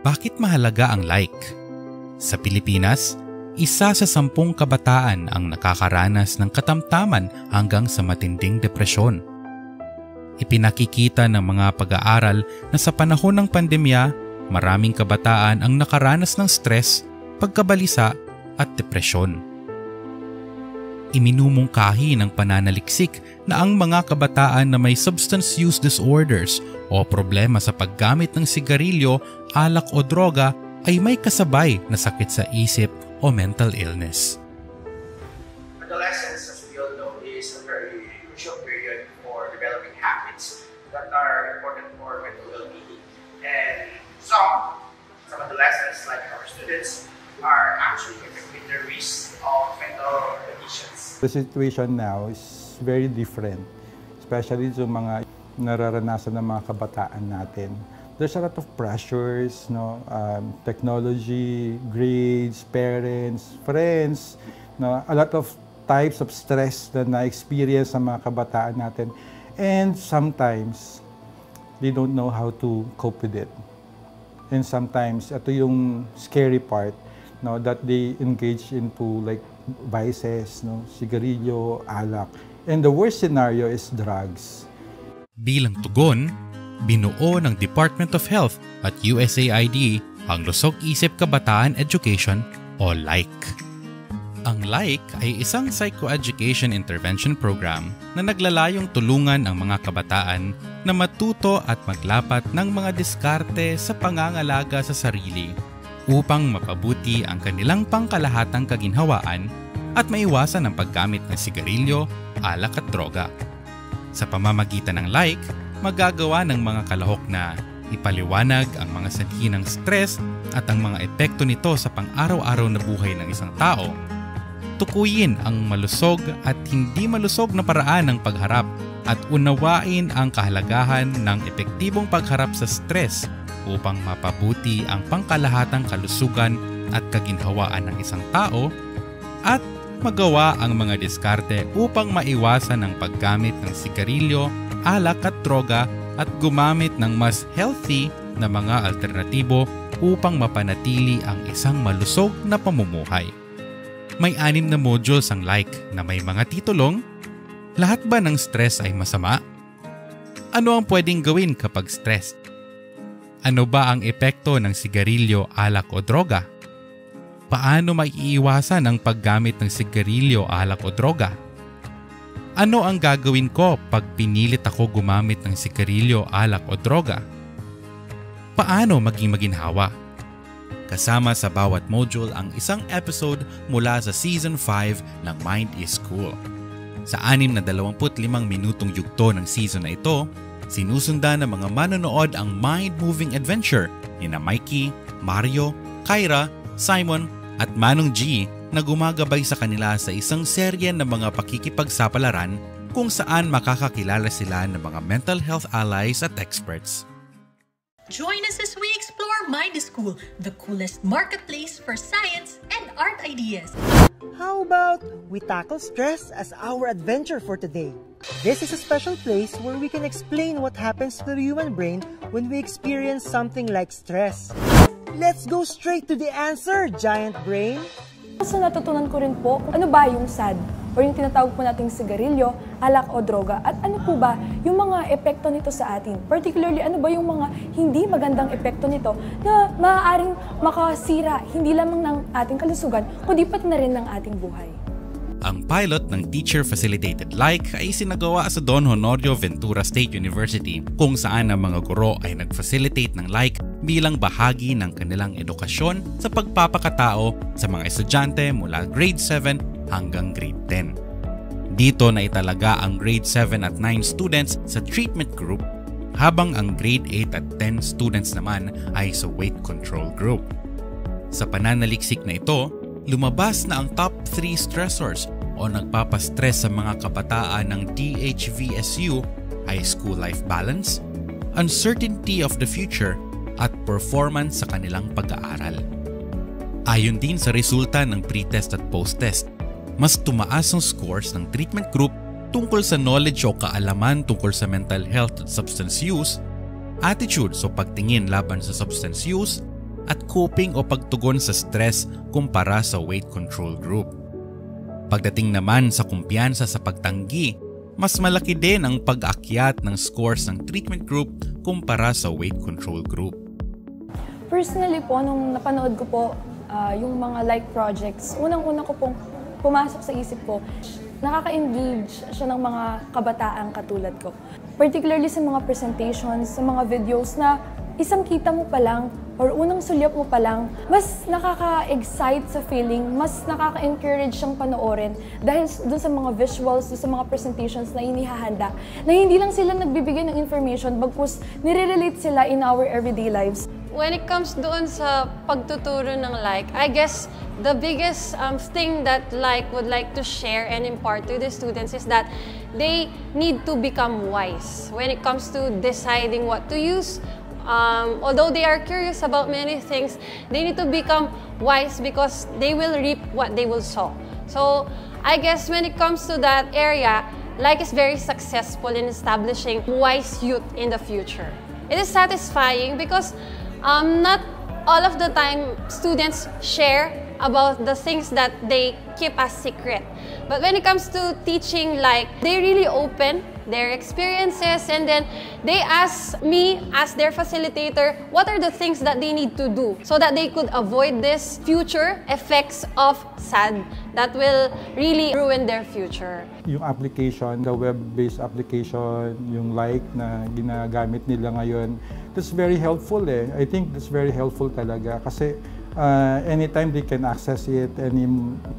Bakit mahalaga ang like? Sa Pilipinas, isa sa 10 kabataan ang nakakaranas ng katamtaman hanggang sa matinding depresyon. Ipinakikita ng mga pag-aaral na sa panahon ng pandemya, maraming kabataan ang nakaranas ng stress, pagkabalisa at depresyon. Iminumungkahi ng pananaliksik na ang mga kabataan na may substance use disorders o problema sa paggamit ng sigarilyo, alak o droga ay may kasabay na sakit sa isip o mental illness. Adolescence, as we all know, is a very crucial period for developing habits that are important for mental well-being. And some adolescents, like our students, are actually affecting the risk of mental conditions. The situation now is very different, especially sa mga nararanasan ng mga kabataan natin. There's a lot of pressures, no? Technology, grades, parents, friends, no? A lot of types of stress na na-experience ng mga kabataan natin. And sometimes, they don't know how to cope with it. And sometimes, ito yung scary part, no, that they engage into like vices, no, sigarilyo, alak. And the worst scenario is drugs. Bilang tugon, binuo ng Department of Health at USAID ang Lusog Isip Kabataan Education o LIKE. Ang LIKE ay isang psychoeducation intervention program na naglalayong tulungan ang mga kabataan na matuto at maglapat ng mga diskarte sa pangangalaga sa sarili upang mapabuti ang kanilang pangkalahatang kaginhawaan at maiwasan ang paggamit ng sigarilyo, alak at droga. Sa pamamagitan ng LIKE, magagawa ng mga kalahok na ipaliwanag ang mga sanhi ng stress at ang mga epekto nito sa pang-araw-araw na buhay ng isang tao. Tukuyin ang malusog at hindi malusog na paraan ng pagharap at unawain ang kahalagahan ng epektibong pagharap sa stress upang mapabuti ang pangkalahatang kalusugan at kaginhawaan ng isang tao at magawa ang mga diskarte upang maiwasan ang paggamit ng sigarilyo, alak at droga at gumamit ng mas healthy na mga alternatibo upang mapanatili ang isang malusog na pamumuhay. May 6 na modules ang LIKE na may mga titulong, lahat ba ng stress ay masama? Ano ang pwedeng gawin kapag stressed? Ano ba ang epekto ng sigarilyo, alak o droga? Paano maiiwasan ang paggamit ng sigarilyo, alak o droga? Ano ang gagawin ko pag pinilit ako gumamit ng sigarilyo, alak o droga? Paano maging maginhawa? Kasama sa bawat module ang isang episode mula sa Season 5 ng Mind is School. Sa 6 na 25 minutong yugto ng season na ito, sinusundan ng mga manonood ang mind-moving adventure ni na Mikey, Mario, Kyra, Simon at Manong G na gumagabay sa kanila sa isang serye ng mga pakikipagsapalaran kung saan makakakilala sila ng mga mental health allies at experts. Join us as we explore Mind School, the coolest marketplace for science and art ideas. How about we tackle stress as our adventure for today? This is a special place where we can explain what happens to the human brain when we experience something like stress. Let's go straight to the answer, giant brain! So natutunan ko rin po kung ano ba yung SAD o yung tinatawag po nating sigarilyo, alak o droga at ano po ba yung mga epekto nito sa atin. Particularly ano ba yung mga hindi magandang epekto nito na maaaring makasira hindi lamang ng ating kalusugan kundi pati na rin ng ating buhay. Ang pilot ng teacher-facilitated like ay sinagawa sa Don Honorio Ventura State University kung saan ang mga guro ay nag-facilitate ng like bilang bahagi ng kanilang edukasyon sa pagpapakatao sa mga estudyante mula grade 7 hanggang grade 10. Dito na italaga ang grade 7 at 9 students sa treatment group habang ang grade 8 at 10 students naman ay sa weight control group. Sa pananaliksik na ito, lumabas na ang top 3 stressors o nagpapastress sa mga kabataan ng DHVSU ay school life balance, uncertainty of the future, at performance sa kanilang pag-aaral. Ayon din sa resulta ng pre-test at post-test, mas tumaas ang scores ng treatment group tungkol sa knowledge o kaalaman tungkol sa mental health at substance use, attitude o pagtingin laban sa substance use, at coping o pagtugon sa stress kumpara sa weight control group. Pagdating naman sa kumpiyansa sa pagtanggi, mas malaki din ang pag-akyat ng scores ng treatment group kumpara sa weight control group. Personally po, nung napanood ko po yung mga like projects, unang-una ko pong pumasok sa isip ko, nakaka-engage siya ng mga kabataang katulad ko. Particularly sa mga presentations, sa mga videos na isang kita mo pa lang or unang sulyap mo pa lang, mas nakaka-excite sa feeling, mas nakaka-encourage siyang panoorin dahil dun sa mga visuals, dun sa mga presentations na inihahanda, na hindi lang sila nagbibigay ng information, bagkus nire-relate sila in our everyday lives. When it comes doon sa pagtuturo ng like, I guess the biggest thing that like would like to share and impart to the students is that they need to become wise when it comes to deciding what to use. Although they are curious about many things, they need to become wise because they will reap what they will sow. So I guess when it comes to that area, like is very successful in establishing wise youth in the future. It is satisfying because not all of the time students share about the things that they keep as secret. But when it comes to teaching, like, they really open their experiences and then they ask me as their facilitator what are the things that they need to do so that they could avoid this future effects of SAD that will really ruin their future. Yung application, the web-based application, yung like na ginagamit nila ngayon, that's very helpful eh. I think that's very helpful talaga kasi anytime they can access it,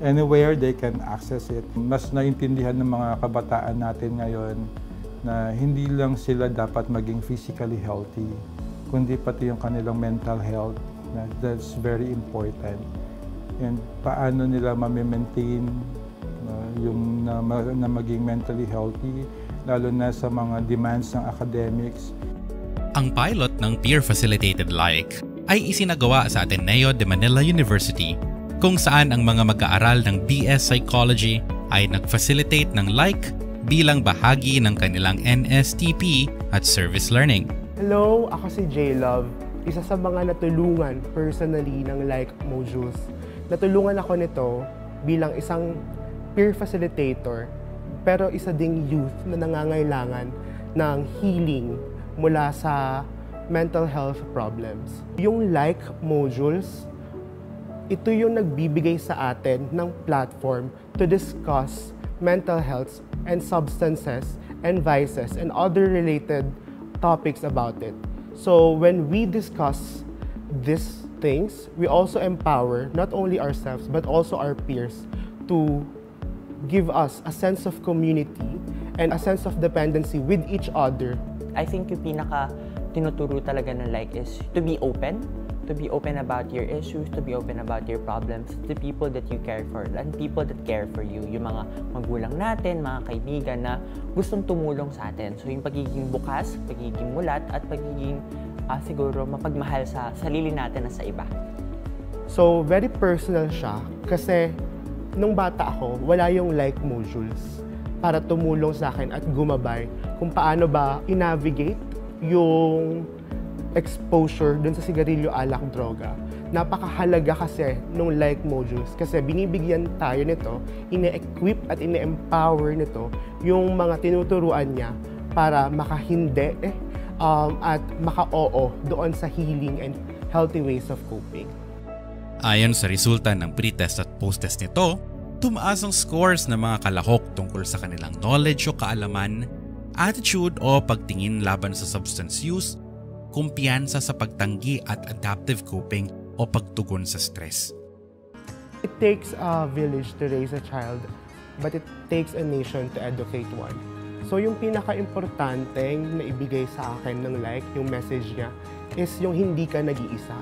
anywhere they can access it. Mas naintindihan ng mga kabataan natin ngayon na hindi lang sila dapat maging physically healthy, kundi pati yung kanilang mental health. That's very important. And paano nila ma-maintain yung na maging mentally healthy, lalo na sa mga demands ng academics. Ang pilot ng peer-facilitated like ay isinagawa sa Ateneo de Manila University kung saan ang mga mag-aaral ng BS Psychology ay nag-facilitate ng like bilang bahagi ng kanilang NSTP at service learning. Hello, ako si J-Love, isa sa mga natulungan personally ng like modules. Natulungan ako nito bilang isang peer facilitator pero isa ding youth na nangangailangan ng healing mula sa mental health problems. Yung like modules, ito yung nagbibigay sa atin ng platform to discuss mental health and substances and vices and other related topics about it. So when we discuss these things, we also empower not only ourselves but also our peers to give us a sense of community and a sense of dependency with each other. I think yung pinaka tinuturo talaga ng like is to be open about your issues, to be open about your problems, the people that you care for, and people that care for you, yung mga magulang natin, mga kaibigan na gustong tumulong sa atin. So yung pagiging bukas, pagiging mulat, at pagiging siguro mapagmahal sa sarili natin at sa iba. So very personal siya kasi nung bata ako, wala yung like modules para tumulong sa akin at gumabay kung paano ba i-navigate yung exposure dun sa sigarilyo, alak, droga. Napakahalaga kasi nung like modules kasi binibigyan tayo nito, ine-equip at ine-empower nito yung mga tinuturuan niya para makahindi at maka-oo doon sa healing and healthy ways of coping. Ayon sa resulta ng pre-test at post-test nito, tumaas ang scores ng mga kalahok tungkol sa kanilang knowledge o kaalaman, attitude o pagtingin laban sa substance use, kumpiyansa sa pagtanggi at adaptive coping o pagtugon sa stress. It takes a village to raise a child, but it takes a nation to educate one. So yung pinaka-importanteng na ibigay sa akin ng like, yung message niya, is yung hindi ka nag-iisa.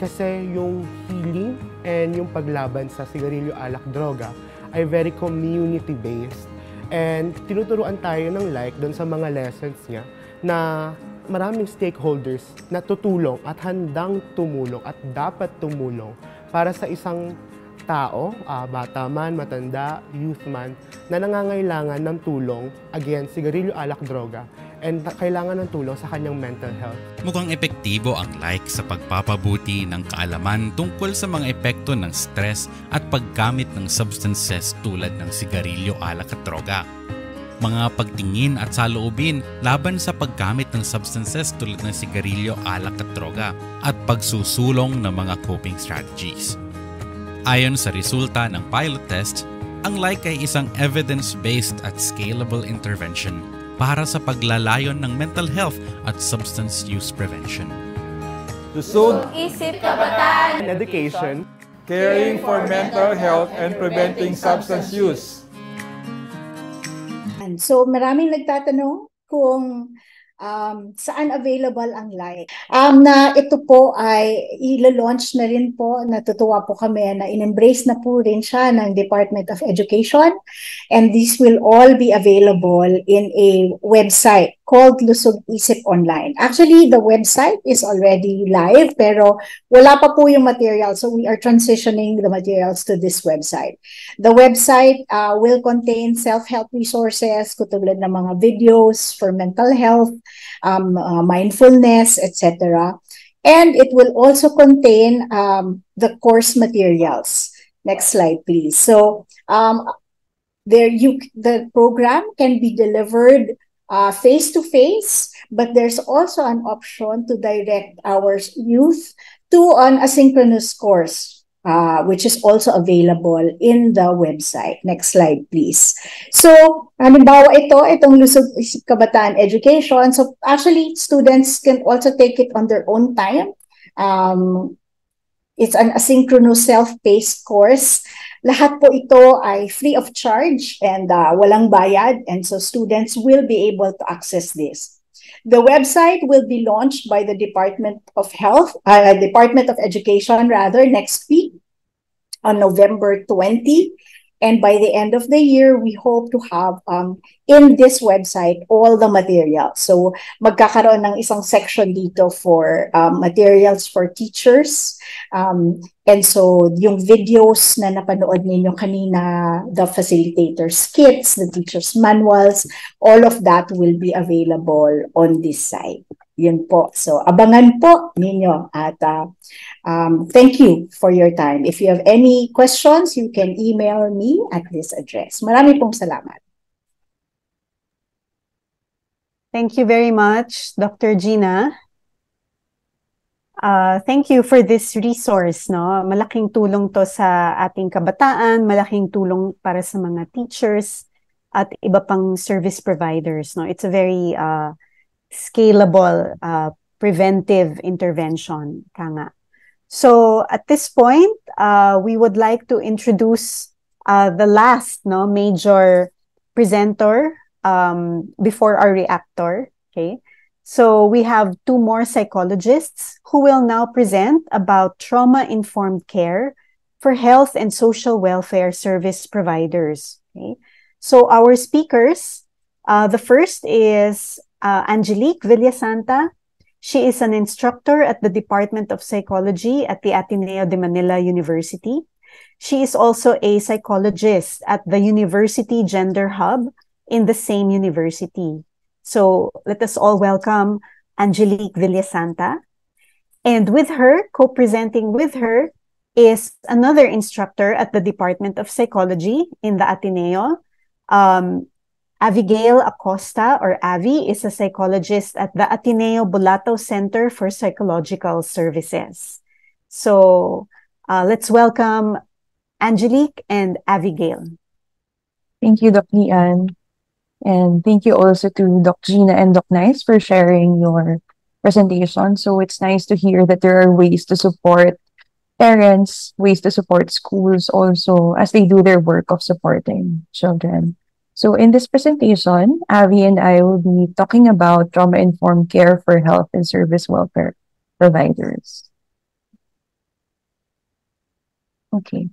Kasi yung healing and yung paglaban sa sigarilyo, alak, droga ay very community-based. And tinuturuan tayo ng like doon sa mga lessons niya na maraming stakeholders na tutulong at handang tumulong at dapat tumulong para sa isang tao, bata man, matanda, youth man, na nangangailangan ng tulong against sigarilyo, alak, droga and kailangan ng tulong sa kanyang mental health. Mukhang epektibo ang like sa pagpapabuti ng kaalaman tungkol sa mga epekto ng stress at paggamit ng substances tulad ng sigarilyo, alak at droga. Mga pagtingin at saloobin laban sa paggamit ng substances tulad ng sigarilyo, alak at droga at pagsusulong ng mga coping strategies. Ayon sa resulta ng pilot test, ang like ay isang evidence-based at scalable intervention para sa paglalayon ng mental health at substance use prevention. Lusog Isip Kabataan Education, caring for mental health and preventing substance use. So maraming nagtatanong kung saan available ang like. Na ito po ay ilo-launch na rin po, natutuwa po kami na in-embrace na po rin siya ng Department of Education, and this will all be available in a website called Lusog Isip Online. Actually, the website is already live pero wala pa po yung material, so we are transitioning the materials to this website. The website will contain self-help resources, katulad ng mga videos for mental health, mindfulness, etc. And it will also contain the course materials. Next slide, please. So the program can be delivered face-to-face, but there's also an option to direct our youth to an asynchronous course, which is also available in the website. Next slide, please. So, halimbawa itong Lusog Isip Kabataan Education. So, actually, students can also take it on their own time. It's an asynchronous self-paced course. Lahat po ito ay free of charge and walang bayad, and so students will be able to access this. The website will be launched by the Department of Education next week on November 20. And by the end of the year, we hope to have in this website all the materials. So magkakaroon ng isang section dito for materials for teachers. And so yung videos na napanood ninyo kanina, the facilitators' kits, the teachers' manuals, all of that will be available on this site. Yun po. So abangan po ninyo at thank you for your time. If you have any questions, you can email me at this address. Marami pong salamat. Thank you very much, Dr. Gina. Thank you for this resource, no? Malaking tulong to sa ating kabataan, malaking tulong para sa mga teachers at iba pang service providers, no? It's a very scalable preventive intervention, kanga. So at this point, we would like to introduce the last major presenter before our reactor. Okay, So we have two more psychologists who will now present about trauma-informed care for health and social welfare service providers. Okay? So our speakers, the first is Angelique Villasanta. She is an instructor at the Department of Psychology at the Ateneo de Manila University. She is also a psychologist at the University Gender Hub in the same university. So let us all welcome Angelique Villasanta. And with her, co-presenting with her, is another instructor at the Department of Psychology in the Ateneo. Abigail Acosta, or Avi, is a psychologist at the Ateneo Bulatao Center for Psychological Services. So let's welcome Angelique and Abigail. Thank you, Doc Lian. And thank you also to Doc Gina and Doc Nice for sharing your presentation. So it's nice to hear that there are ways to support parents, ways to support schools also as they do their work of supporting children. So in this presentation, Avi and I will be talking about trauma-informed care for health and service welfare providers. Okay.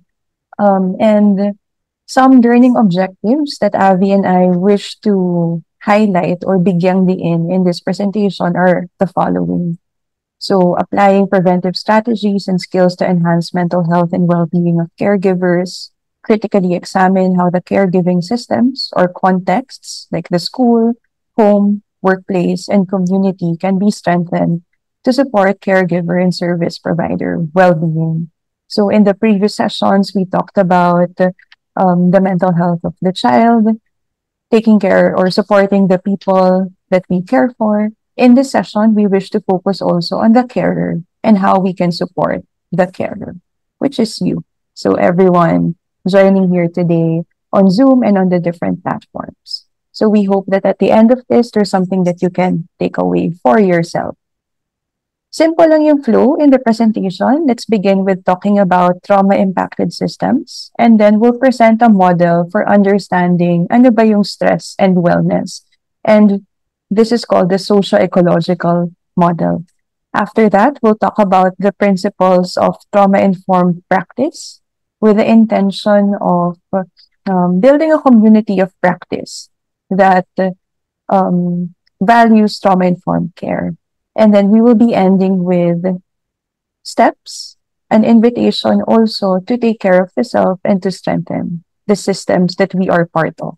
And some learning objectives that Avi and I wish to highlight or bigyang diin in this presentation are the following. So applying preventive strategies and skills to enhance mental health and well-being of caregivers, critically examine how the caregiving systems or contexts like the school, home, workplace, and community can be strengthened to support caregiver and service provider well-being. So in the previous sessions, we talked about the mental health of the child, taking care or supporting the people that we care for. In this session, we wish to focus also on the carer and how we can support the carer, which is you. So everyone joining here today on Zoom and on the different platforms. So we hope that at the end of this, there's something that you can take away for yourself. Simple lang yung flow in the presentation. Let's begin with talking about trauma-impacted systems, and then we'll present a model for understanding ano ba yung stress and wellness. And this is called the socio-ecological model. After that, we'll talk about the principles of trauma-informed practice with the intention of building a community of practice that values trauma-informed care. And then we will be ending with steps, an invitation also to take care of the self and to strengthen the systems that we are part of.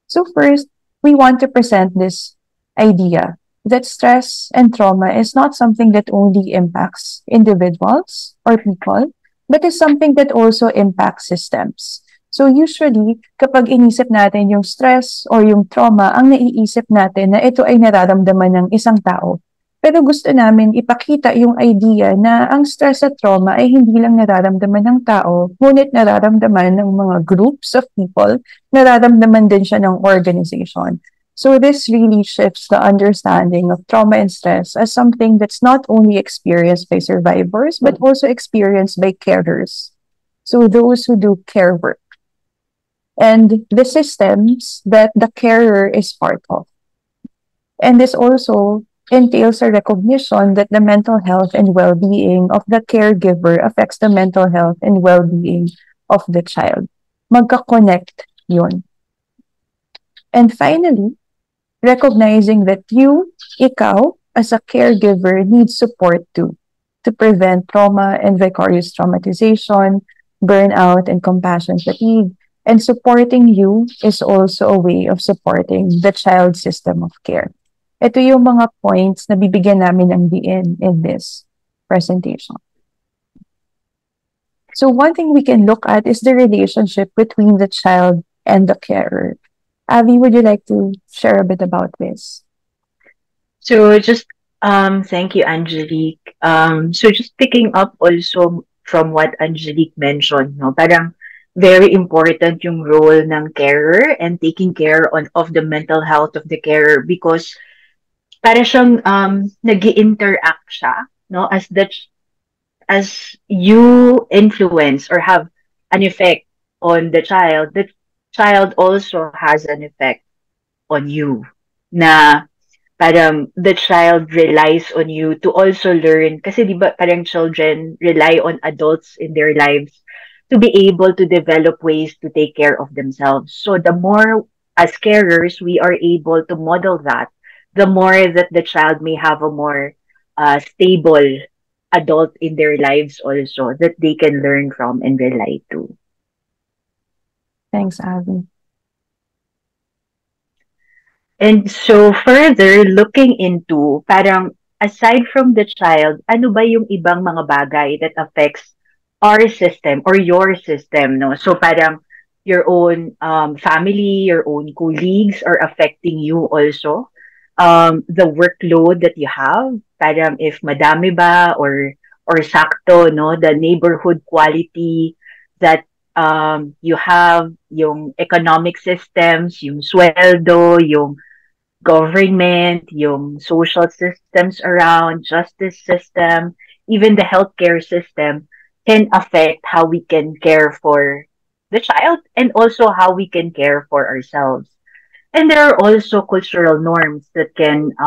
So first, we want to present this idea that stress and trauma is not something that only impacts individuals or people, but is something that also impacts systems. So usually, kapag inisip natin yung stress or yung trauma, ang naiisip natin na ito ay nararamdaman ng isang tao. Pero gusto namin ipakita yung idea na ang stress at trauma ay hindi lang nararamdaman ng tao, ngunit nararamdaman ng mga groups of people, nararamdaman din siya ng organization. So this really shifts the understanding of trauma and stress as something that's not only experienced by survivors, but also experienced by carers. So those who do care work. And the systems that the carer is part of. And this also entails a recognition that the mental health and well-being of the caregiver affects the mental health and well-being of the child. Magka-connect yun. And finally, recognizing that you, ikaw, as a caregiver, needs support too, to prevent trauma and vicarious traumatization, burnout, and compassion fatigue. And supporting you is also a way of supporting the child system of care. Ito yung mga points na bibigyan namin ng diin in this presentation. So one thing we can look at is the relationship between the child and the carer. Avi, would you like to share a bit about this? So just thank you, Angelique. So just picking up also from what Angelique mentioned, no, parang very important yung role ng carer and taking care of the mental health of the carer because para siyang nag-interact siya, no, as you influence or have an effect on the child also has an effect on you na parang the child relies on you to also learn. Kasi di ba parang children rely on adults in their lives to be able to develop ways to take care of themselves. So the more as carers we are able to model that, the more that the child may have a more stable adult in their lives also that they can learn from and rely to. Thanks, Abby. And so further looking into parang aside from the child, ano ba yung ibang mga bagay that affects our system or your system, no? So parang your own family, your own colleagues are affecting you also. The workload that you have, parang if madami ba or sakto, no? The neighborhood quality that you have, yung economic systems, yung sweldo, yung government, yung social systems around, justice system, even the healthcare system can affect how we can care for the child and also how we can care for ourselves. And there are also cultural norms that can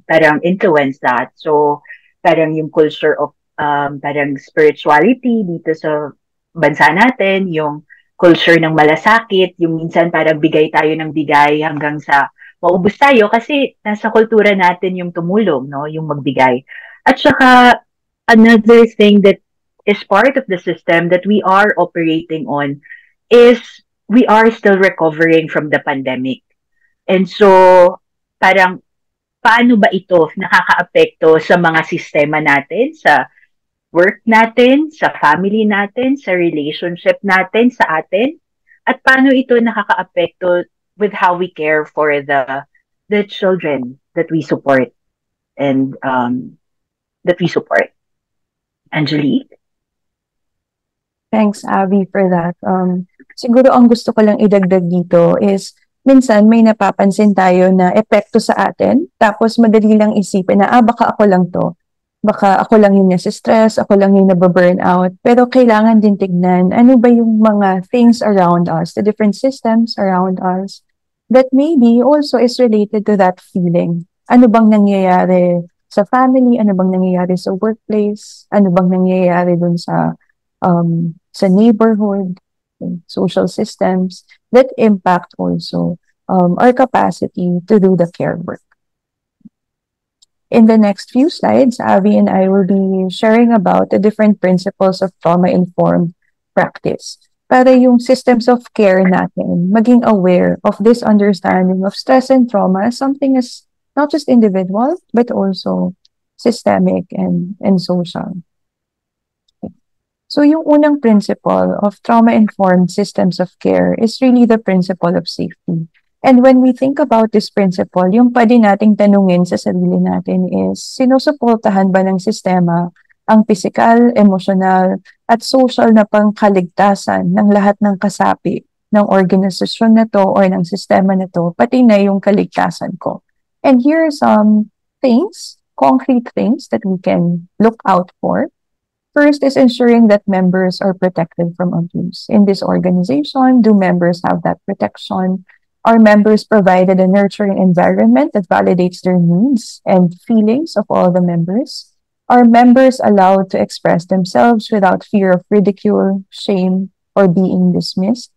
parang influence that. So parang yung culture of parang spirituality dito sa bansa natin, yung culture ng malasakit, yung minsan parang bigay tayo ng bigay hanggang sa maubos tayo kasi nasa kultura natin yung tumulong, no, yung magbigay. At saka another thing that is part of the system that we are operating on is we are still recovering from the pandemic. And so parang paano ba ito nakakaapekto sa mga sistema natin, sa work natin, sa family natin, sa relationship natin, sa atin? At paano ito nakakaapekto with how we care for the children that we support and that we support. Angelique? Thanks, Abby, for that. Siguro ang gusto ko lang idagdag dito is minsan may napapansin tayo na epekto sa atin, tapos madali lang isipin na, baka ako lang to. Baka ako lang yung nasa-stress, ako lang yung nababurn out. Pero kailangan din tignan, ano ba yung mga things around us, the different systems around us, that maybe also is related to that feeling. Ano bang nangyayari sa family? Ano bang nangyayari sa workplace? Ano bang nangyayari dun sa neighborhood, social systems that impact also our capacity to do the care work. In the next few slides, Abby and I will be sharing about the different principles of trauma-informed practice para yung systems of care natin maging aware of this understanding of stress and trauma as something as not just individual, but also systemic and social. So yung unang principle of trauma-informed systems of care is really the principle of safety. And when we think about this principle, yung pwede nating tanungin sa sarili natin is, sinusuportahan ba ng sistema ang physical, emotional, at social na pangkaligtasan ng lahat ng kasapi ng organisasyon na to or ng sistema na to, pati na yung kaligtasan ko. And here are some things, concrete things that we can look out for. First is ensuring that members are protected from abuse. In this organization, do members have that protection? Are members provided a nurturing environment that validates their needs and feelings of all the members? Are members allowed to express themselves without fear of ridicule, shame, or being dismissed?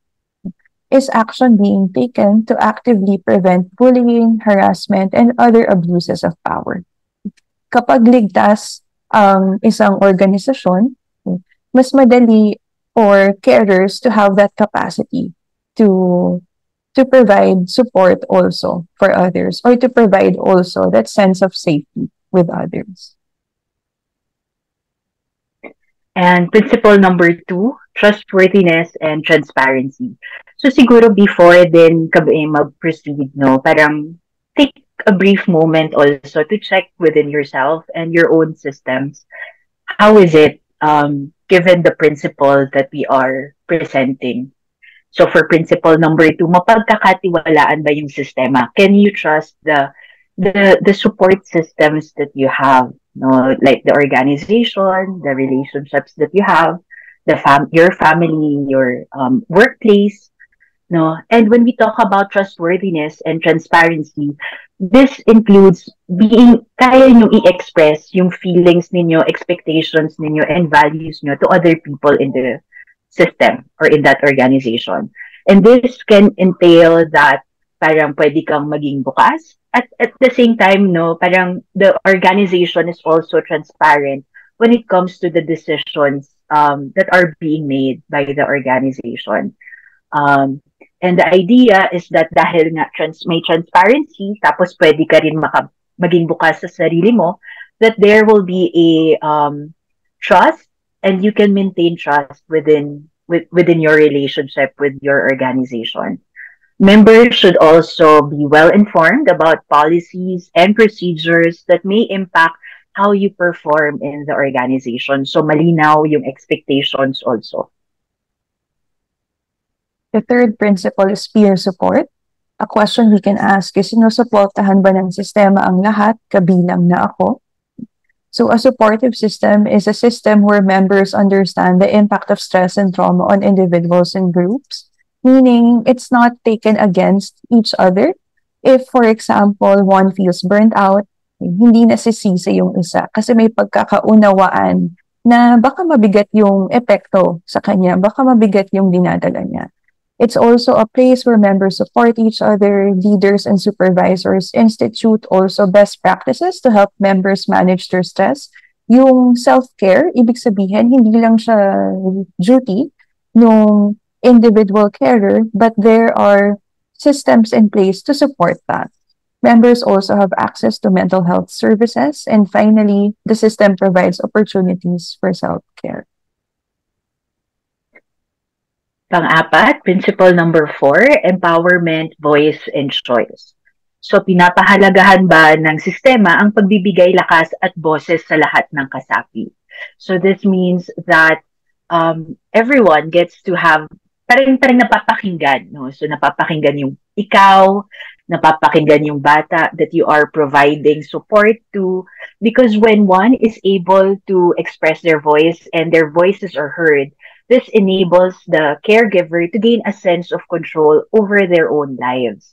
Is action being taken to actively prevent bullying, harassment, and other abuses of power? Kapag ligtas ang isang organisasyon, mas madali for carers to have that capacity to provide support also for others or to provide also that sense of safety with others. And principle number 2, trustworthiness and transparency. So siguro before then mag-proceed, no, parang take a brief moment also to check within yourself and your own systems. How is it given the principle that we are presenting? So for principle number 2, mapagkakatiwalaan ba yung sistema? Can you trust the support systems that you have? No, like the organization, the relationships that you have, your family, your workplace. no? And when we talk about trustworthiness and transparency, this includes being kaya nyo i-express yung feelings ninyo, expectations ninyo, and values nyo to other people in the system or in that organization. And this can entail that parang pwede kang maging bukas. At the same time, no, parang the organization is also transparent when it comes to the decisions that are being made by the organization. And the idea is that dahil nga may transparency, tapos pwede ka rin maging bukas sa sarili mo, that there will be a trust, and you can maintain trust within your relationship with your organization. Members should also be well informed about policies and procedures that may impact how you perform in the organization. So malinaw yung expectations also. The third principle is peer support. A question we can ask is, sinusuportahan ba ng sistema ang lahat, kabilang na ako? So a supportive system is a system where members understand the impact of stress and trauma on individuals and groups, meaning it's not taken against each other. If, for example, one feels burnt out, hindi nasisisi yung isa kasi may pagkakaunawaan na baka mabigat yung epekto sa kanya, baka mabigat yung dinadala niya. It's also a place where members support each other. Leaders and supervisors institute also best practices to help members manage their stress. Yung self-care, ibig sabihin, hindi lang siya duty ng individual carer, but there are systems in place to support that. Members also have access to mental health services. And finally, the system provides opportunities for self-care. Pang-apat, principle number 4, empowerment, voice, and choice. So, pinapahalagahan ba ng sistema ang pagbibigay lakas at boses sa lahat ng kasapi? So, this means that everyone gets to have, parang napapakinggan, no? So, napapakinggan yung ikaw, napapakinggan yung bata that you are providing support to, because when one is able to express their voice and their voices are heard, this enables the caregiver to gain a sense of control over their own lives.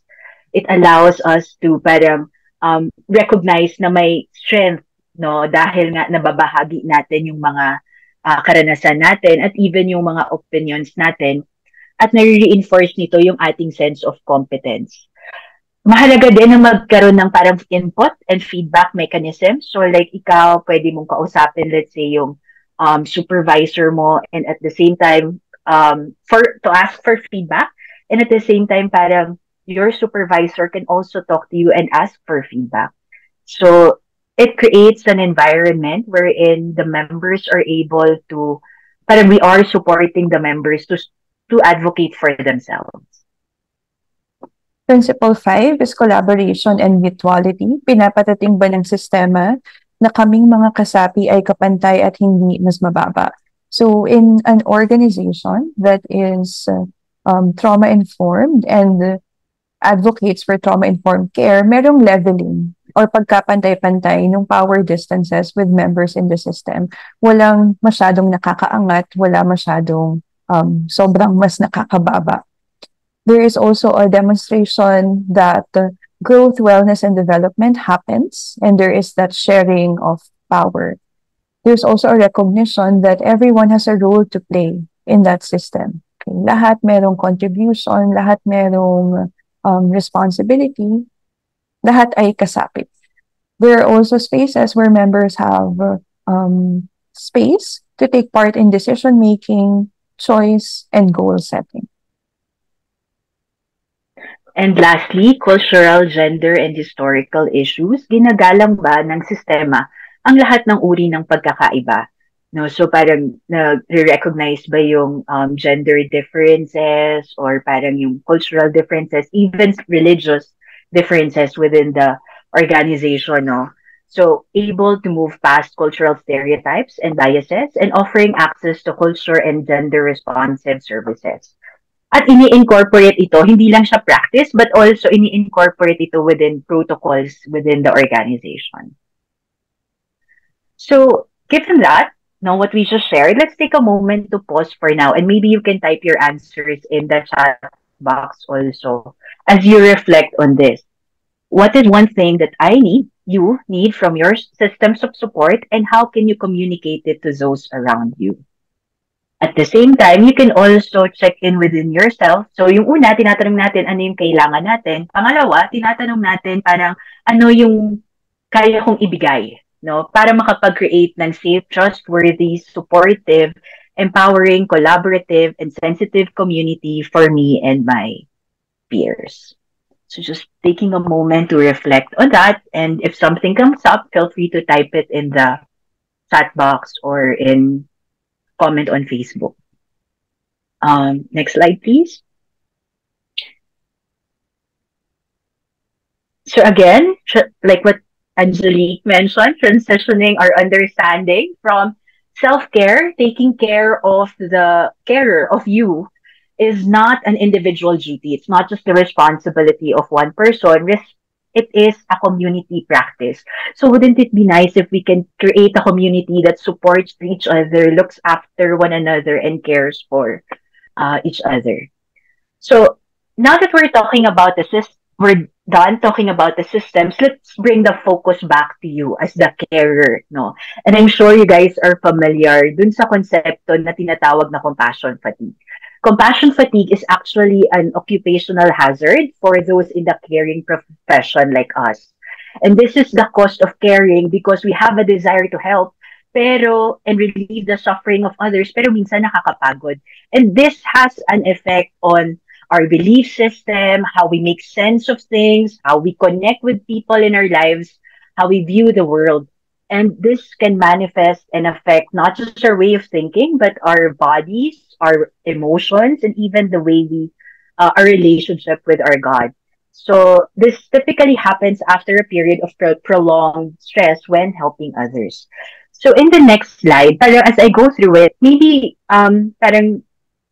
It allows us to parang recognize na may strength, no, dahil nga nababahagi natin yung mga karanasan natin at even yung mga opinions natin, at nare-reinforce nito yung ating sense of competence. Mahalaga din na magkaroon ng parang input and feedback mechanism. So like ikaw, pwede mong kausapin, let's say, yung supervisor mo, and at the same time to ask for feedback, and at the same time parang your supervisor can also talk to you and ask for feedback. So it creates an environment wherein the members are able to, parang we are supporting the members to advocate for themselves. Principle 5 is collaboration and mutuality. Pinapatating ba ng sistema na kaming mga kasapi ay kapantay at hindi mas mababa. So in an organization that is trauma-informed and advocates for trauma-informed care, merong leveling or pagkapantay-pantay ng power distances with members in the system. Walang masyadong nakakaangat, wala masyadong sobrang mas nakakababa. There is also a demonstration that growth, wellness, and development happens, and there is that sharing of power. There's also a recognition that everyone has a role to play in that system. Okay? Lahat merong contribution, lahat merong responsibility, lahat ay kasapit. There are also spaces where members have space to take part in decision-making, choice, and goal setting. And lastly, cultural, gender, and historical issues. Ginagalang ba ng sistema ang lahat ng uri ng pagkakaiba? No, so parang na-recognize ba yung gender differences or parang yung cultural differences, even religious differences within the organization, no? So able to move past cultural stereotypes and biases and offering access to culture and gender responsive services. At ini-incorporate ito, hindi lang siya practice, but also ini-incorporate ito within protocols within the organization. So, given that, now what we just shared, let's take a moment to pause for now, and maybe you can type your answers in the chat box also as you reflect on this. What is one thing that you need from your systems of support, and how can you communicate it to those around you? At the same time, you can also check in within yourself. So yung una, tinatanong natin ano yung kailangan natin. Pangalawa, tinatanong natin parang ano yung kaya kong ibigay, no? Para makapag-create ng safe, trustworthy, supportive, empowering, collaborative, and sensitive community for me and my peers. So just taking a moment to reflect on that, and if something comes up, feel free to type it in the chat box or in comment on Facebook. Next slide, please. So again, like what Angelique mentioned, transitioning our understanding from self-care, taking care of the carer of you, is not an individual duty. It's not just the responsibility of one person. It is a community practice. So wouldn't it be nice if we can create a community that supports each other, looks after one another, and cares for each other? So now that we're talking about we're done talking about the systems, let's bring the focus back to you as the carer, no? And I'm sure you guys are familiar dun sa konsepto na tinatawag na compassion fatigue. Compassion fatigue is actually an occupational hazard for those in the caring profession like us. And this is the cost of caring because we have a desire to help and relieve the suffering of others, pero minsan nakakapagod. And this has an effect on our belief system, how we make sense of things, how we connect with people in our lives, how we view the world. And this can manifest and affect not just our way of thinking, but our bodies, our emotions, and even the way our relationship with our God. So this typically happens after a period of prolonged stress when helping others. So in the next slide, as I go through it, maybe parang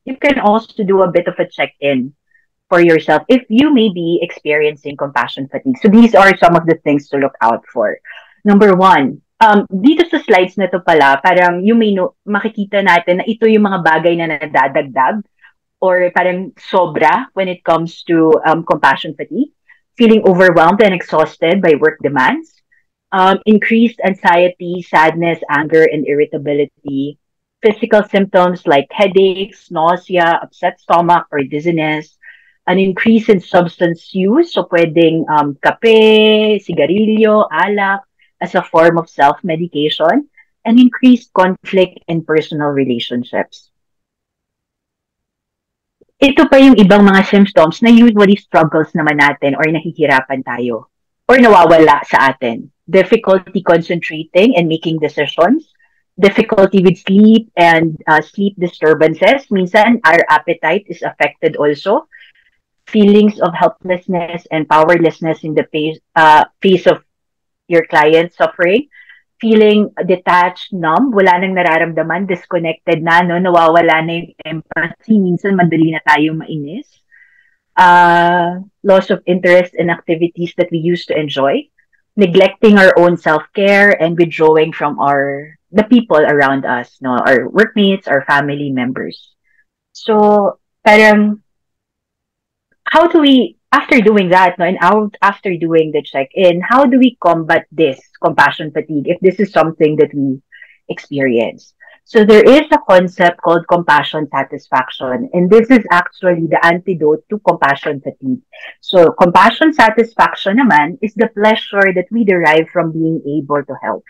you can also do a bit of a check-in for yourself if you may be experiencing compassion fatigue. So these are some of the things to look out for. Number one, dito sa slides na to pala, parang you may know, makikita natin na ito yung mga bagay na nadadagdag or parang sobra when it comes to compassion fatigue, feeling overwhelmed and exhausted by work demands, increased anxiety, sadness, anger, and irritability, physical symptoms like headaches, nausea, upset stomach, or dizziness, an increase in substance use, so pwedeng kape, sigarilyo, alak, as a form of self-medication, and increased conflict in personal relationships. Ito pa yung ibang mga symptoms na usually struggles naman natin or nahihirapan tayo or nawawala sa atin. Difficulty concentrating and making decisions, difficulty with sleep and sleep disturbances. Minsan, our appetite is affected also. Feelings of helplessness and powerlessness in the face of your client suffering, feeling detached, numb, wala nang nararamdaman, disconnected na, no? Nawawala na yung empathy, minsan madali na tayo mainis. Loss of interest in activities that we used to enjoy, neglecting our own self-care, and withdrawing from the people around us, no? Our workmates, our family members. So, parang, how do we, after doing that, no, and after doing the check-in, how do we combat this compassion fatigue if this is something that we experience? So there is a concept called compassion satisfaction, and this is actually the antidote to compassion fatigue. So compassion satisfaction naman is the pleasure that we derive from being able to help.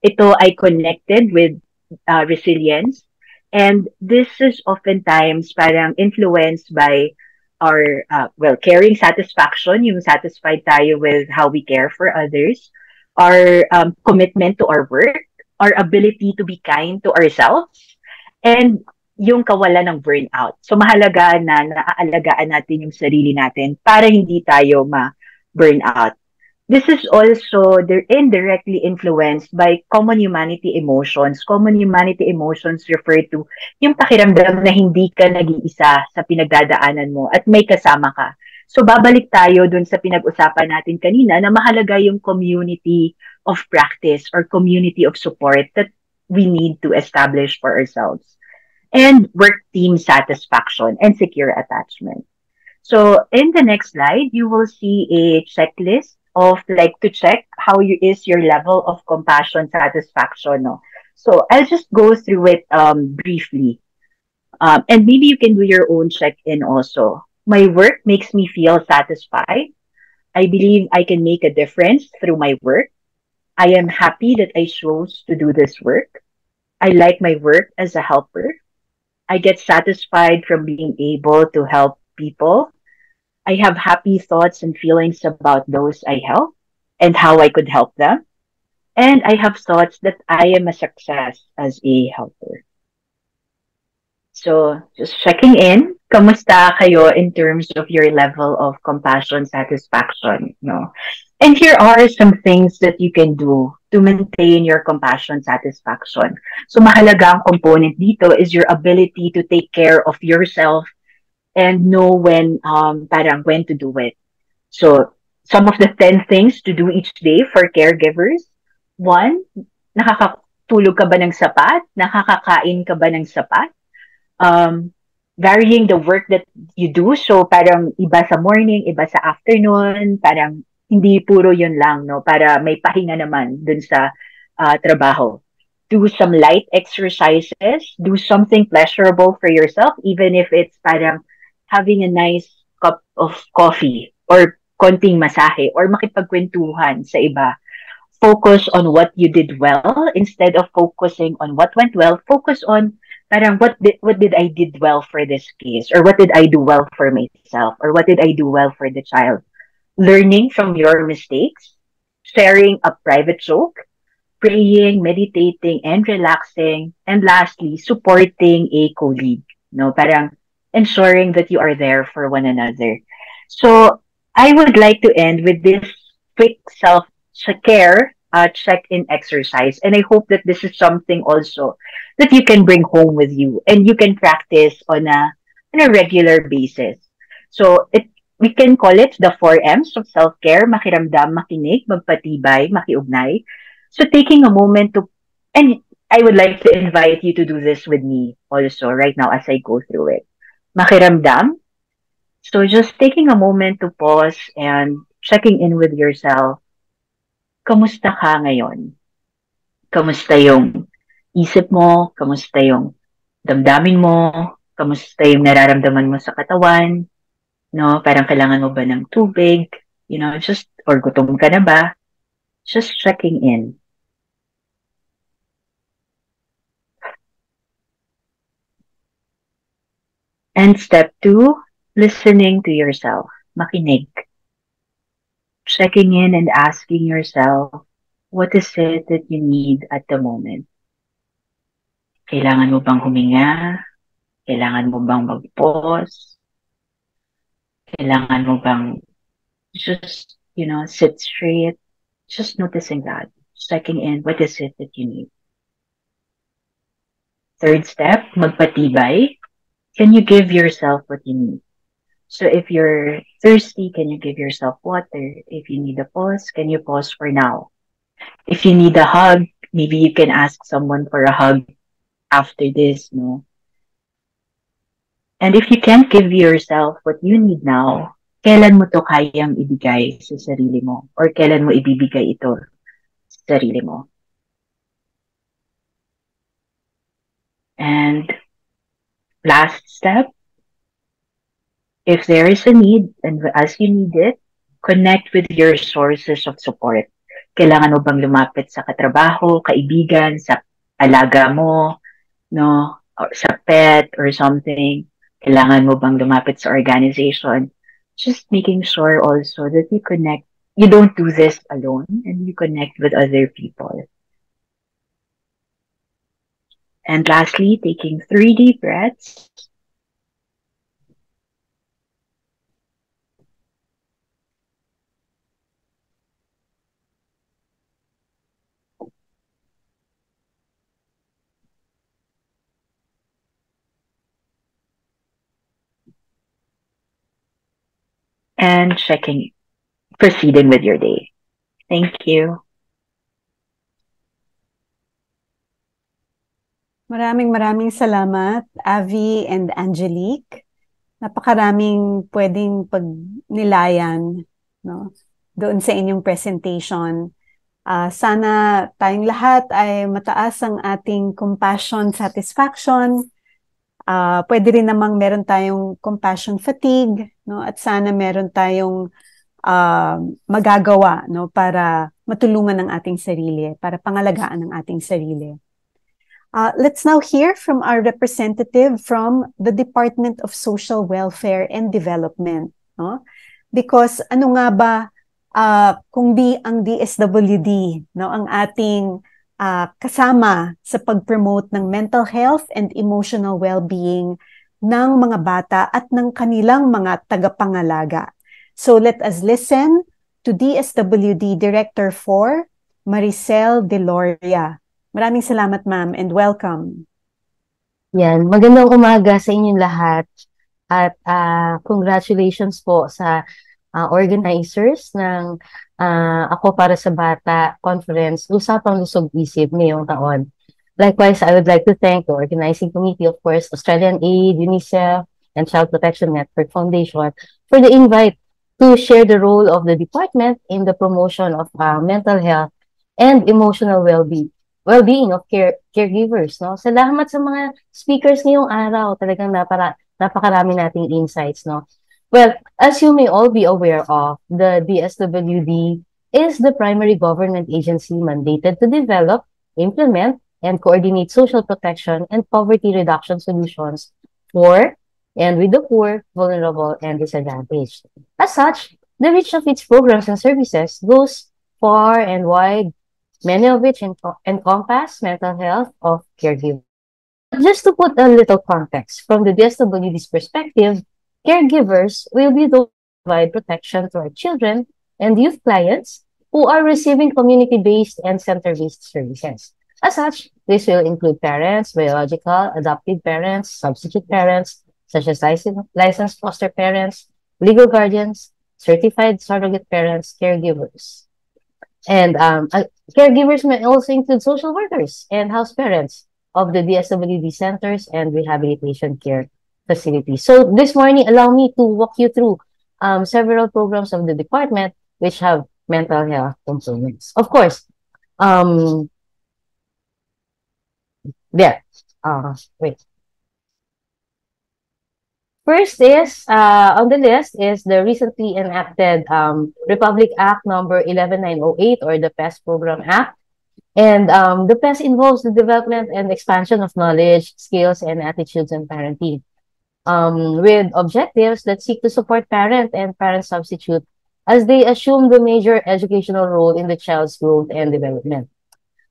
Ito ay connected with resilience, and this is oftentimes parang influenced by our, caring satisfaction, yung satisfied tayo with how we care for others, our commitment to our work, our ability to be kind to ourselves, and yung kawalan ng burnout. So mahalaga na naaalagaan natin yung sarili natin para hindi tayo ma-burnout. This is also indirectly influenced by common humanity emotions. Common humanity emotions refer to yung pakiramdam na hindi ka nag-iisa sa pinagdadaanan mo at may kasama ka. So babalik tayo dun sa pinag-usapan natin kanina na mahalaga yung community of practice or community of support that we need to establish for ourselves. And work team satisfaction and secure attachment. So in the next slide, you will see a checklist of like to check how is your level of compassion satisfaction. No? So I'll just go through it briefly. And maybe you can do your own check-in also. My work makes me feel satisfied. I believe I can make a difference through my work. I am happy that I chose to do this work. I like my work as a helper. I get satisfied from being able to help people. I have happy thoughts and feelings about those I help and how I could help them. And I have thoughts that I am a success as a helper. So just checking in, kamusta kayo in terms of your level of compassion satisfaction, no? And here are some things that you can do to maintain your compassion satisfaction. So mahalagang component dito is your ability to take care of yourself and know when when to do it. So some of the 10 things to do each day for caregivers. One, nakakatulog ka ba ng sapat? Nakakakain ka ba ng sapat? Varying the work that you do. So parang iba sa morning, iba sa afternoon, parang hindi puro yun lang, no? Para may pahinga naman dun sa trabaho. Do some light exercises, do something pleasurable for yourself, even if it's parang having a nice cup of coffee or konting masahe or makipagkwentuhan sa iba. Focus on what you did well instead of focusing on what went well. Focus on parang what did I did well for this case, or what did I do well for myself, or what did I do well for the child. Learning from your mistakes, sharing a private joke, praying, meditating, and relaxing, and lastly, supporting a colleague. No, parang ensuring that you are there for one another. So I would like to end with this quick self-care check-in exercise. And I hope that this is something also that you can bring home with you and you can practice on a regular basis. So we can call it the 4 M's of self-care: makiramdam, makinig, magpatibay, makiugnay. So taking a moment to, and I would like to invite you to do this with me also right now as I go through it. Makiramdam. So just taking a moment to pause and checking in with yourself. Kamusta ka ngayon? Kamusta yung isip mo? Kamusta yung damdamin mo? Kamusta yung nararamdaman mo sa katawan? No, parang kailangan mo ba ng tubig? You know, or gutom ka na ba? Just checking in. And step 2, listening to yourself. Makinig. Checking in and asking yourself, what is it that you need at the moment? Kailangan mo bang huminga? Kailangan mo bang mag-pause? Kailangan mo bang just, sit straight? Just noticing that. Checking in, what is it that you need? Third step, magpatibay. Can you give yourself what you need? So if you're thirsty, can you give yourself water? If you need a pause, can you pause for now? If you need a hug, maybe you can ask someone for a hug after this, no? And if you can't give yourself what you need now, kailan mo to kayang ibigay sa sarili mo? Or kailan mo ibibigay ito sa sarili mo? And last step, if there is a need, and as you need it, connect with your sources of support. Kailangan mo bang lumapit sa katrabaho, kaibigan, sa alaga mo, no, or sa pet or something? Kailangan mo bang lumapit sa organization? Just making sure also that you connect. You don't do this alone, and you connect with other people. And lastly, taking 3 deep breaths. And proceeding with your day. Thank you. Maraming salamat, Avi and Angelique. Napakaraming pwedeng pagnilayan, no, doon sa inyong presentation. Sana tayong lahat ay mataas ang ating compassion satisfaction. Pwede rin namang meron tayong compassion fatigue, no, at sana meron tayong magagawa, no, para matulungan ang ating sarili, para pangalagaan ang ating sarili. Let's now hear from our representative from the Department of Social Welfare and Development, no? Because ano nga ba kung di ang DSWD, no, ang ating kasama sa pag-promote ng mental health and emotional well-being ng mga bata at ng kanilang mga tagapangalaga. So let us listen to DSWD Director 4, Maricel Deloria. Maraming salamat, ma'am, and welcome. Yan, magandang umaga sa inyong lahat at congratulations po sa organizers ng Ako Para sa Bata Conference, Usapang Lusog Isip ngayong taon. Likewise, I would like to thank the organizing committee, of course, Australian Aid, UNICEF, and Child Protection Network Foundation for the invite to share the role of the department in the promotion of mental health and emotional well-being of caregivers. No? Salamat sa mga speakers ngayong araw. Talagang napakarami nating insights. No? Well, as you may all be aware of, the DSWD is the primary government agency mandated to develop, implement, and coordinate social protection and poverty reduction solutions for and with the poor, vulnerable, and disadvantaged. As such, the reach of its programs and services goes far and wide, many of which encompass mental health of caregivers. Just to put a little context, from the DSWD's perspective, caregivers will be those who provide protection to our children and youth clients who are receiving community-based and center-based services. As such, this will include parents, biological, adoptive parents, substitute parents, such as licensed foster parents, legal guardians, certified surrogate parents, caregivers. And caregivers may also include social workers and house parents of the DSWD centers and rehabilitation care facilities. So this morning, allow me to walk you through several programs of the department which have mental health components. Of course, wait. First is, on the list is the recently enacted Republic Act number 11908 or the PES Program Act. And the PES involves the development and expansion of knowledge, skills, and attitudes in parenting. With objectives that seek to support parent and parent substitute as they assume the major educational role in the child's growth and development.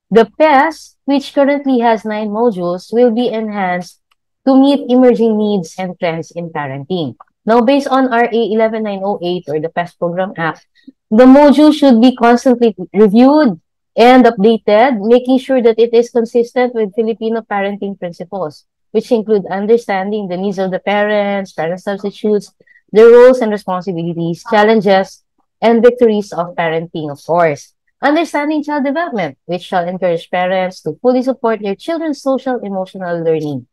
The PES, which currently has 9 modules, will be enhanced to meet emerging needs and trends in parenting. Now, based on RA 11908 or the PES Program Act, the module should be constantly reviewed and updated, making sure that it is consistent with Filipino parenting principles, which include understanding the needs of the parents, parent substitutes, their roles and responsibilities, challenges, and victories of parenting, of course. Understanding child development, which shall encourage parents to fully support their children's social emotional learning.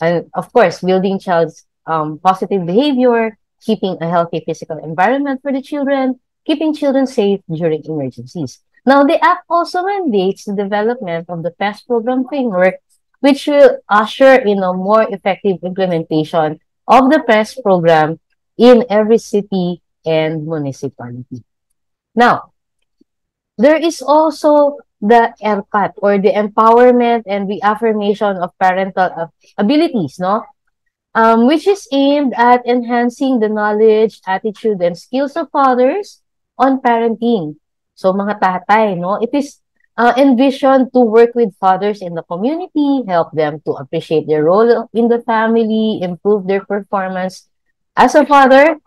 And of course, building child's positive behavior, keeping a healthy physical environment for the children, keeping children safe during emergencies. Now, the Act also mandates the development of the PES program framework, which will usher in a more effective implementation of the PES program in every city and municipality. Now, there is also the ERPAT, or the Empowerment and Reaffirmation of Parental Abilities, no? Which is aimed at enhancing the knowledge, attitude, and skills of fathers on parenting. So, mga tatay, no? It is envisioned to work with fathers in the community, help them to appreciate their role in the family, improve their performance as a father,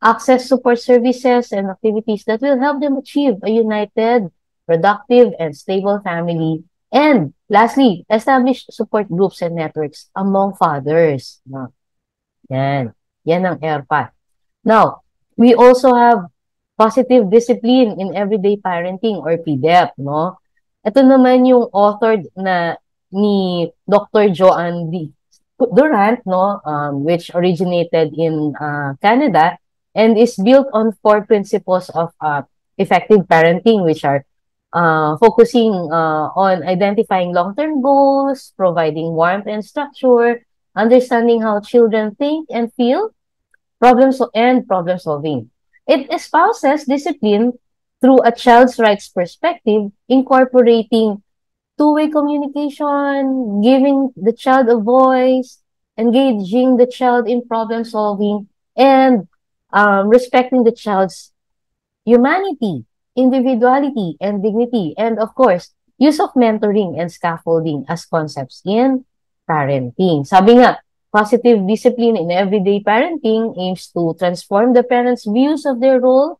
access support services and activities that will help them achieve a united, productive, and stable family. And lastly, establish support groups and networks among fathers. Yan ang ERPAT. Now, we also have positive discipline in everyday parenting or PDEP, Ito naman yung authored na ni Dr. Joanne D. Durant, no, which originated in Canada and is built on 4 principles of effective parenting, which are focusing on identifying long-term goals, providing warmth and structure, understanding how children think and feel, problem solving. It espouses discipline through a child's rights perspective, incorporating two-way communication, giving the child a voice, engaging the child in problem solving, and respecting the child's humanity, individuality, and dignity. And of course, use of mentoring and scaffolding as concepts in parenting. Sabi nga, positive discipline in everyday parenting aims to transform the parents' views of their role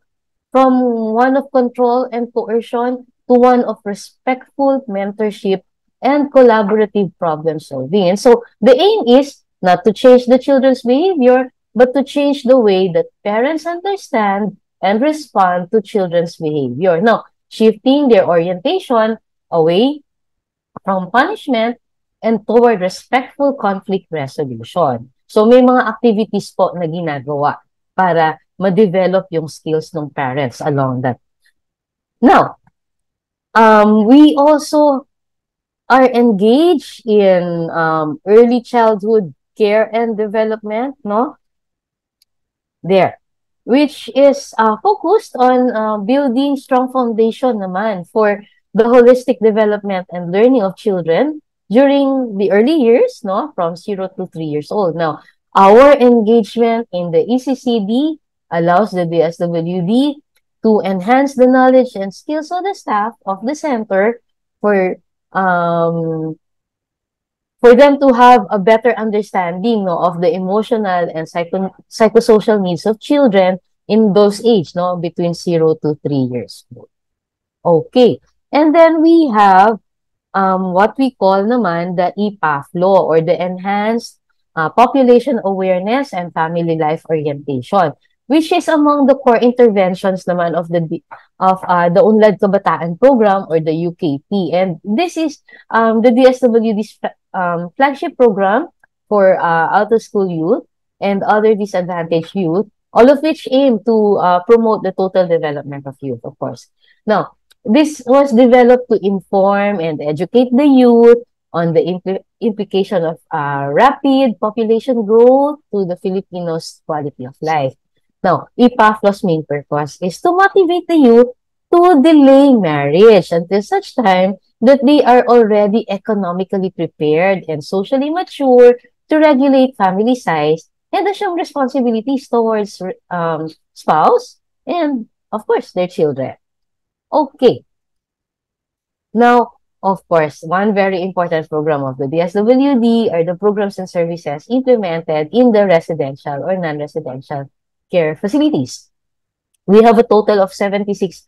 from one of control and coercion to one of respectful mentorship and collaborative problem solving. And so the aim is not to change the children's behavior, but to change the way that parents understand and respond to children's behavior. Now, shifting their orientation away from punishment and toward respectful conflict resolution. So may mga activities po na ginagawa para ma-develop yung skills ng parents along that. Now, we also are engaged in early childhood care and development, no? There, which is focused on building strong foundation naman for the holistic development and learning of children during the early years, no, from 0 to 3 years old. Now, our engagement in the ECCD allows the DSWD to enhance the knowledge and skills of the staff of the center for them to have a better understanding, no, of the emotional and psychosocial needs of children in those age, no, between 0 to 3 years old. Okay. And then we have what we call naman the EPAF law, or the Enhanced Population Awareness and Family Life Orientation, which is among the core interventions naman of the Unlad Kabataan Program, or the UKP. And this is the DSWD's flagship program for out-of-school youth and other disadvantaged youth, all of which aim to promote the total development of youth, of course. Now, this was developed to inform and educate the youth on the implication of rapid population growth to the Filipinos' quality of life. Now, IPAFLO's main purpose is to motivate the youth to delay marriage until such time that they are already economically prepared and socially mature to regulate family size and assume responsibilities towards spouse and, of course, their children. Okay. Now, of course, one very important program of the DSWD are the programs and services implemented in the residential or non-residential care facilities. We have a total of 76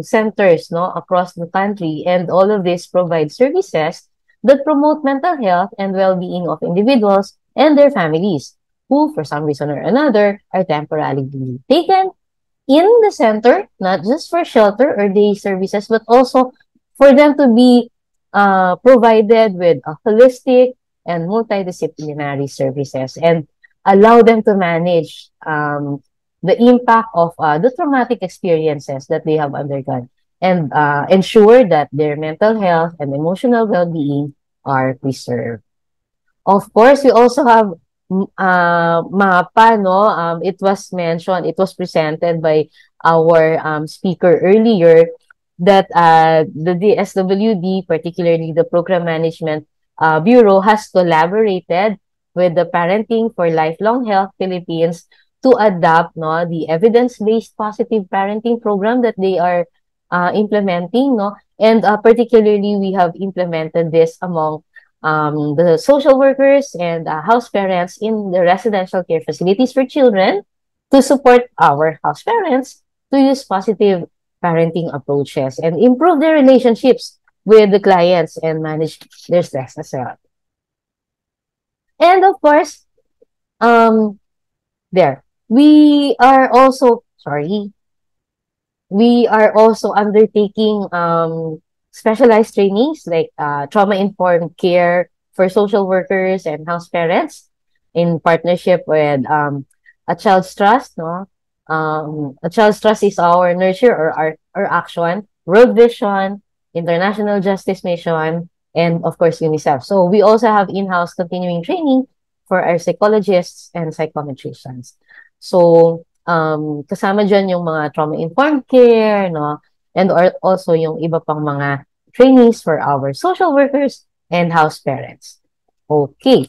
centers, no, across the country, and all of this provide services that promote mental health and well-being of individuals and their families who, for some reason or another, are temporarily taken in the center, not just for shelter or day services, but also for them to be provided with a holistic and multidisciplinary services and allow them to manage the impact of the traumatic experiences that they have undergone and ensure that their mental health and emotional well-being are preserved. Of course, we also have MAPA, no? It was mentioned, it was presented by our speaker earlier that the DSWD, particularly the Program Management Bureau, has collaborated with the Parenting for Lifelong Health Philippines to adopt, no, the evidence-based positive parenting program that they are implementing, no? And particularly, we have implemented this among the social workers and house parents in the residential care facilities for children to support our house parents to use positive parenting approaches and improve their relationships with the clients and manage their stress as well. And of course, we are also undertaking specialized trainings like trauma-informed care for social workers and house parents in partnership with A Child's Trust, no? A Child's Trust is our nurture or our action, World Vision, International Justice Mission, and of course UNICEF. So we also have in-house continuing training for our psychologists and psychometricians. So kasama dyan yung mga trauma-informed care, no? And also yung iba pang mga trainees for our social workers and house parents. Okay.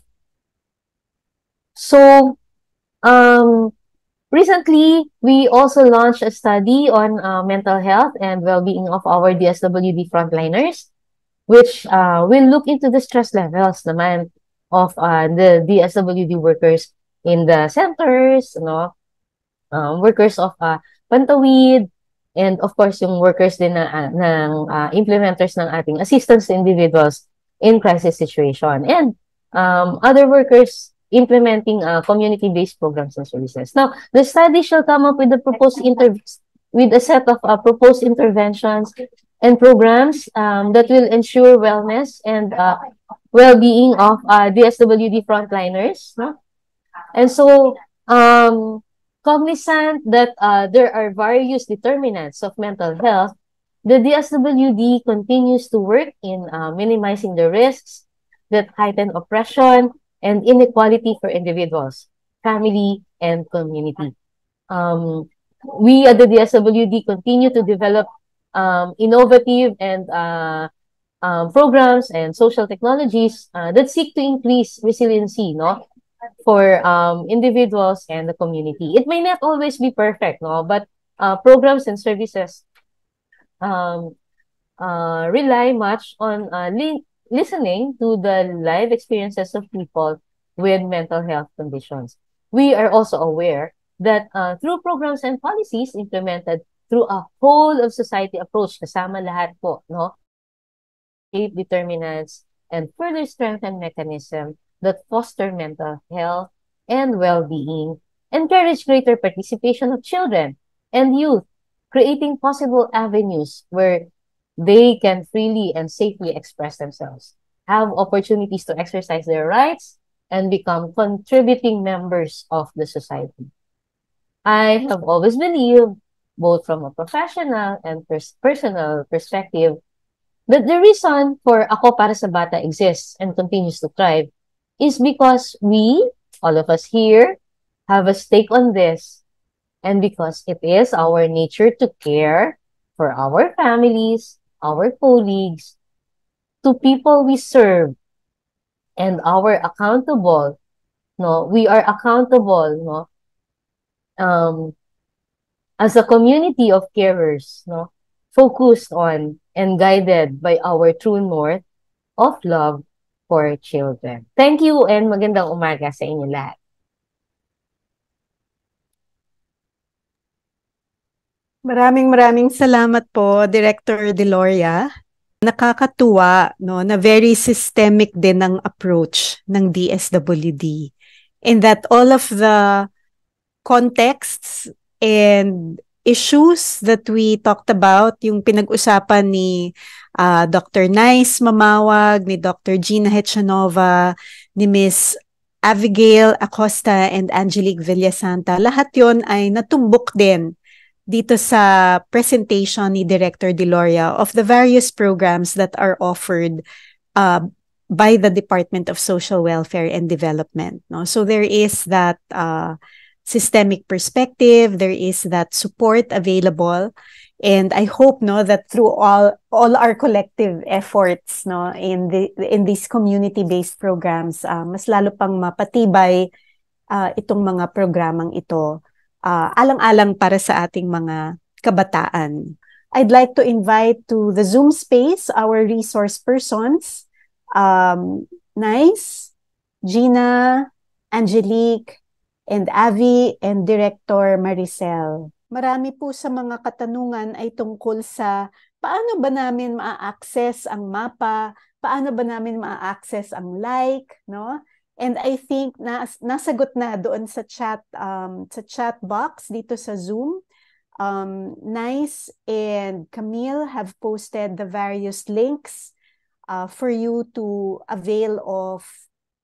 So, recently, we also launched a study on mental health and well-being of our DSWD frontliners, which will look into the stress levels naman of the DSWD workers in the centers, no? Workers of Pantawid, and of course, yung workers din ng implementers ng ating assistance to individuals in crisis situation, and other workers implementing community-based programs and services. Now, the study shall come up with a set of proposed interventions and programs that will ensure wellness and well-being of DSWD frontliners. No? And so, cognizant that there are various determinants of mental health, the DSWD continues to work in minimizing the risks that heighten oppression and inequality for individuals, family, and community. We at the DSWD continue to develop innovative and programs and social technologies that seek to increase resiliency, no, for individuals and the community. It may not always be perfect, no, but programs and services rely much on listening to the live experiences of people with mental health conditions. We are also aware that through programs and policies implemented through a whole of society approach, kasama lahat po, no, determinants and further strengthen mechanism that foster mental health and well-being, encourage greater participation of children and youth, creating possible avenues where they can freely and safely express themselves, have opportunities to exercise their rights, and become contributing members of the society. I have always believed, both from a professional and personal perspective, that the reason for Ako Para sa Bata exists and continues to thrive is because we, all of us here, have a stake on this, and because it is our nature to care for our families, our colleagues, to people we serve, and our accountable, no, we are accountable, no, as a community of carers, no, focused on and guided by our true north of love for children. Thank you and magandang umaga sa inyo lahat. Maraming salamat po, Director Deloria. Nakakatuwa, no, na very systemic din ang approach ng DSWD. And that all of the contexts and issues that we talked about, yung pinag-usapan ni Dr. Nice Mamawag, ni Dr. Gina Hechanova, ni Miss Abigail Acosta and Angelique Villasanta, lahat yon ay natumbok din dito sa presentation ni Director Deloria of the various programs that are offered by the Department of Social Welfare and Development. No? So there is that systemic perspective, there is that support available, and I hope, no, that through all our collective efforts, no, in these community-based programs, mas lalo pang mapatibay itong mga programang ito. Alang-alang para sa ating mga kabataan. I'd like to invite to the Zoom space our resource persons, Nice, Gina, Angelique, and Avi, and Director Maricel. Marami po sa mga katanungan ay tungkol sa paano ba namin ma-access ang mapa, paano ba namin ma-access ang like, no? And I think nasagot na doon sa chat box dito sa Zoom. Nice and Camille have posted the various links for you to avail of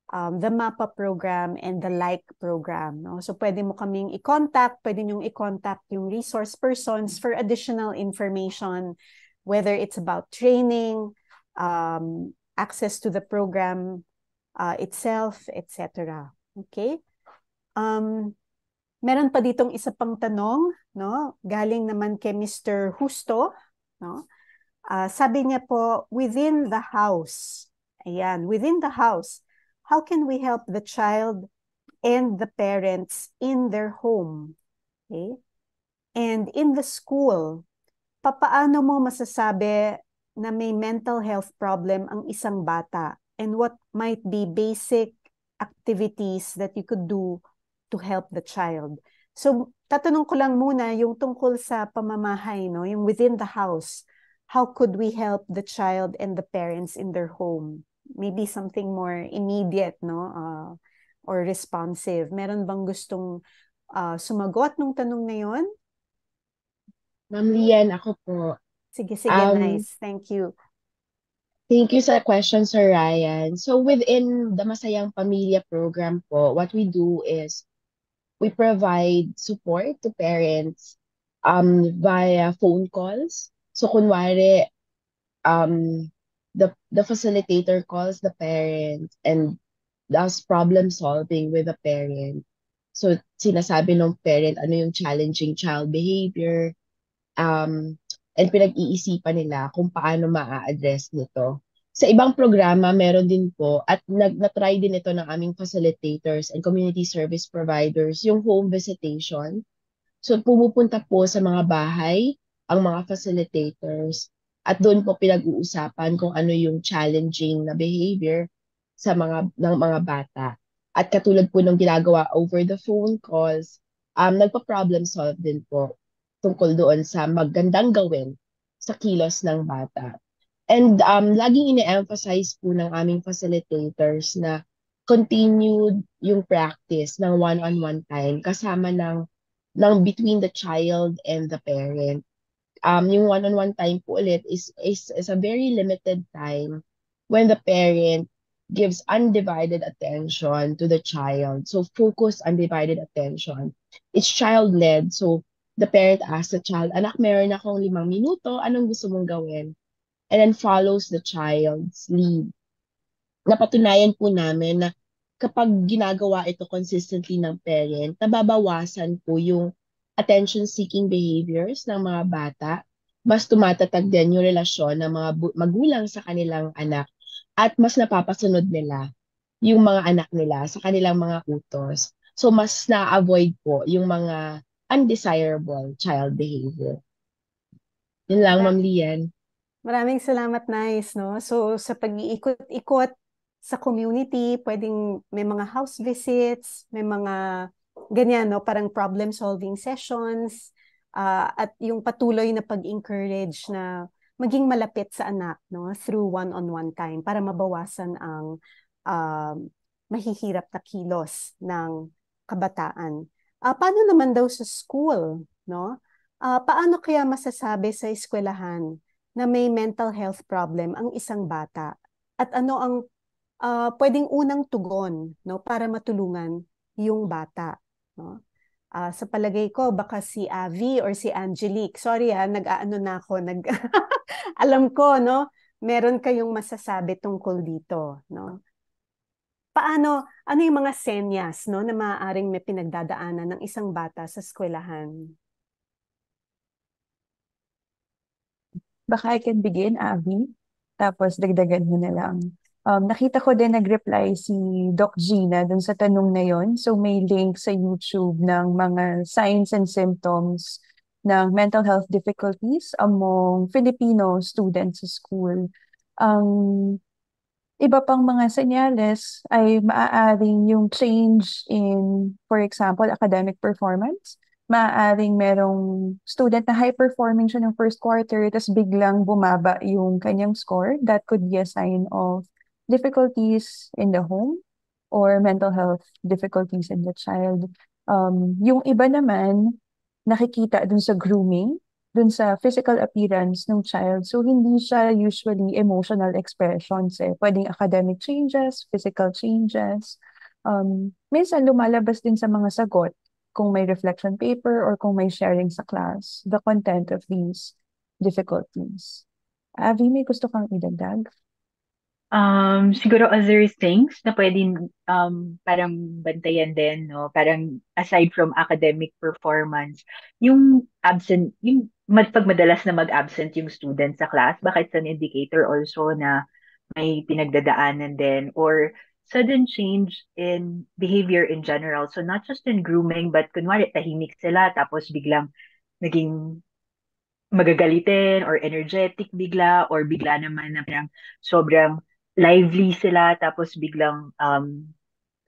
the MAPA program and the LIKE program. No? So pwede mo kaming i-contact, pwede niyong i-contact yung resource persons for additional information, whether it's about training, access to the program itself, etc. Okay? Meron pa ditong isa pang tanong, no? Galing naman kay Mr. Justo, no? Sabi niya po, within the house, ayan, within the house, how can we help the child and the parents in their home? Okay? And in the school, papaano mo masasabi na may mental health problem ang isang bata? And what might be basic activities that you could do to help the child? So, tatanong ko lang muna yung tungkol sa pamamahay, no? Yung within the house. How could we help the child and the parents in their home? Maybe something more immediate, no? Or responsive. Meron bang gustong sumagot nung tanong na yon? Ma'am Lian, ako po. Sige, nice. Thank you. Thank you sa question, Sir Ryan. So within the Masayang Pamilya program po, what we do is we provide support to parents via phone calls. So kunwari, the facilitator calls the parent and does problem solving with the parent. So sinasabi ng parent ano yung challenging child behavior, and pinag-iisipan nila kung paano maa-address nito. Sa ibang programa, meron din po, at na-try din ito ng aming facilitators and community service providers, yung home visitation. So, pumupunta po sa mga bahay ang mga facilitators at doon po pinag-uusapan kung ano yung challenging na behavior ng mga bata. At katulad po ng ginagawa over the phone calls, nagpa-problem solve din po tungkol doon sa magandang gawin sa kilos ng bata. And laging ine-emphasize po ng aming facilitators na continued yung practice ng one-on-one time kasama ng between the child and the parent. Yung one-on-one time po ulit is a very limited time when the parent gives undivided attention to the child. So focus, undivided attention. It's child-led. So the parent asks the child, anak, meron akong 5 minuto, anong gusto mong gawin? And then follows the child's lead. Napatunayan po namin na kapag ginagawa ito consistently ng parent, nababawasan po yung attention-seeking behaviors ng mga bata, mas tumatatag din yung relasyon ng mga magulang sa kanilang anak, at mas napapasunod nila yung mga anak nila sa kanilang mga utos. So mas na-avoid po yung mga undesirable child behavior. Yun lang, Ma'am Lian. Maraming salamat, nice, no? So, sa pag-iikot-ikot sa community, pwedeng may mga house visits, may mga ganyan, no? Parang problem-solving sessions, at yung patuloy na pag-encourage na maging malapit sa anak, no? Through one-on-one time para mabawasan ang mahihirap na kilos ng kabataan. Paano naman daw sa school, no? Paano kaya masasabi sa eskwelahan na may mental health problem ang isang bata? At ano ang pwedeng unang tugon, no, para matulungan yung bata, no? Sa palagay ko, baka si Avi or si Angelique. Sorry nag-aano na ako. Alam ko, no, meron kayong masasabi tungkol dito, no? Ano yung mga senyas, no, na maaaring may pinagdadaanan ng isang bata sa eskwelahan? Baka I can begin, Avi. Tapos dagdagan mo na lang. Nakita ko din nag-reply si Doc Gina dun sa tanong na yon. So may link sa YouTube ng mga signs and symptoms ng mental health difficulties among Filipino students sa school. Ang iba pang mga senyales ay maaaring yung change in, for example, academic performance. Maaaring merong student na high-performing siya ng first quarter, tapos biglang bumaba yung kanyang score. That could be a sign of difficulties in the home or mental health difficulties in the child. Yung iba naman, nakikita dun sa grooming. dun sa physical appearance ng child. So, hindi siya usually emotional expressions eh. Pwedeng academic changes, physical changes. Minsan lumalabas din sa mga sagot kung may reflection paper or kung may sharing sa class, the content of these difficulties. Avi, may gusto kang idagdag? Siguro other things na pwedeng parang bantayan din, no? Parang aside from academic performance, yung absent, yung pag madalas na mag-absent yung student sa class, baka it's an indicator also na may pinagdadaanan din or sudden change in behavior in general. So not just in grooming, but kunwari tahimik sila tapos biglang naging magagalitin or energetic bigla or bigla naman na parang sobrang lively sila tapos biglang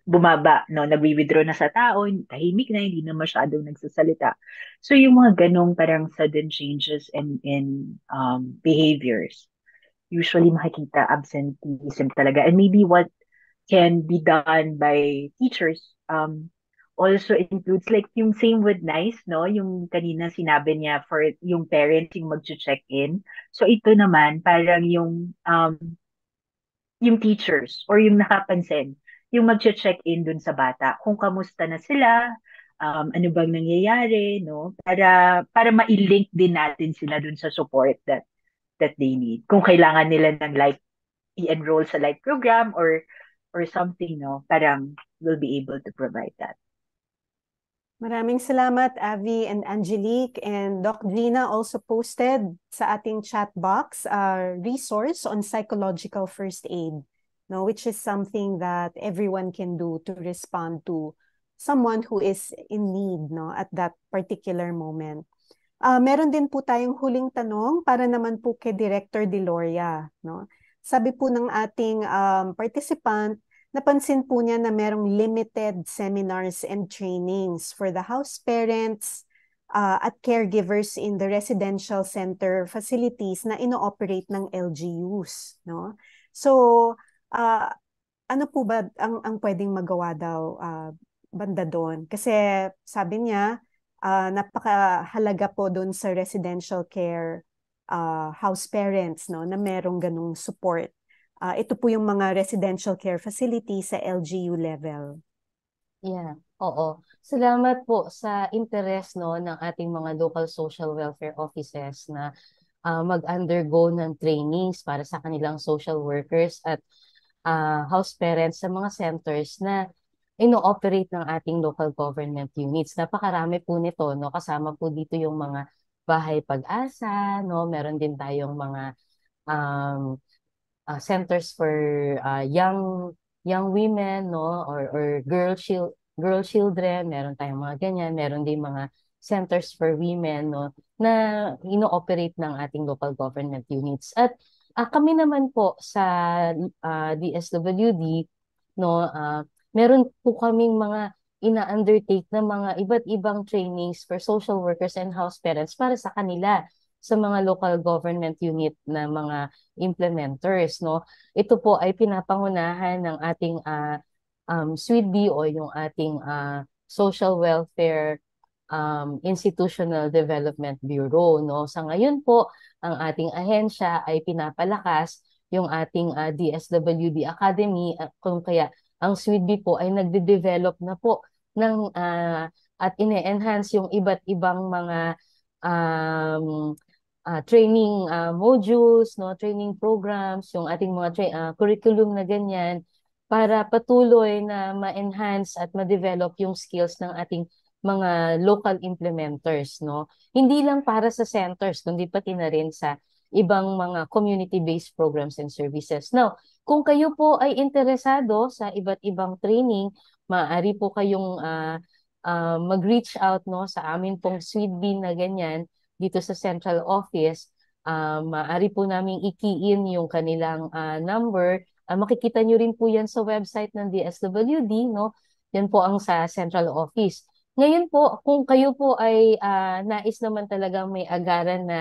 bumaba, no, nagwi-withdraw na sa tao, tahimik na, hindi na masyadong nagsasalita. So yung mga ganong parang sudden changes in behaviors, usually makikita absenteeism talaga. And maybe what can be done by teachers also includes like yung same with NICE, no? Yung kanina sinabi niya for yung parents yung mag-check-in. So ito naman parang yung teachers or yung nakapansin, yung mag-check-in dun sa bata, kung kamusta na sila, ano bang nangyayari, no? Para ma-link din natin sila dun sa support that they need. Kung kailangan nila ng like i-enroll sa like program or something, no? Parang we'll be able to provide that. Maraming salamat, Avi and Angelique. And Doc Gina also posted sa ating chat box a resource on psychological first aid, no, which is something that everyone can do to respond to someone who is in need, no, at that particular moment. Meron din po tayong huling tanong para naman po kay Director Deloria, no. Sabi po ng ating participant, napansin po niya na merong limited seminars and trainings for the house parents at caregivers in the residential center facilities na ino-operate ng LGUs, no? So, ano po ba ang pwedeng magawa daw banda doon? Kasi sabi niya, napakahalaga po doon sa residential care house parents, no, na merong ganung support. Ito po yung mga residential care facility sa LGU level. Yeah, oo. Salamat po sa interest, no, ng ating mga local social welfare offices na mag-undergo ng trainings para sa kanilang social workers at house parents sa mga centers na ino-operate ng ating local government units. Napakarami po nito, no? Kasama po dito yung mga bahay pag-asa, no? Meron din tayong mga centers for young women, no, or girl children, meron tayong mga ganyan, meron din mga centers for women, no, na ino-operate ng ating local government units. At kami naman po sa DSWD, no, meron po kaming mga ina-undertake na mga iba't ibang trainings for social workers and house parents para sa kanila, sa mga local government unit na mga implementers, no. Ito po ay pinapangunahan ng ating SWIDBI o yung ating Social Welfare Institutional Development Bureau, no. Sa ngayon po, ang ating ahensya ay pinapalakas yung ating DSWD Academy, kung kaya ang SWIDBI po ay nagde-develop na po ng at ine-enhance yung iba't ibang mga training modules, no, training programs, yung ating mga curriculum na ganyan para patuloy na ma-enhance at ma-develop yung skills ng ating mga local implementers, no. Hindi lang para sa centers, kundi pati na rin sa ibang mga community-based programs and services. Now, kung kayo po ay interesado sa iba't ibang training, maaari po kayong mag-reach out, no, sa amin pong SWIDBI na ganyan dito sa central office. Maaari po namin i-key in yung kanilang number. Makikita nyo rin po yan sa website ng DSWD, no? Yan po ang sa central office. Ngayon po, kung kayo po ay nais naman talagang may agaran na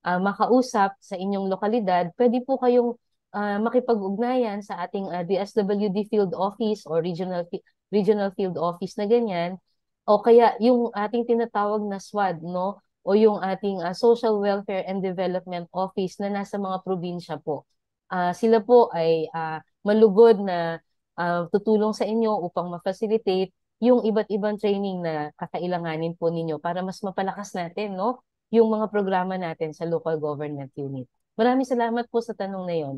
makausap sa inyong lokalidad, pwede po kayong makipag-ugnayan sa ating DSWD field office or regional field office na ganyan, o kaya yung ating tinatawag na SWAD, no, o yung ating Social Welfare and Development Office na nasa mga probinsya po. Sila po ay malugod na tutulong sa inyo upang ma-facilitate yung iba't ibang training na kakailanganin po ninyo para mas mapalakas natin, no, yung mga programa natin sa local government unit. Maraming salamat po sa tanong na yon.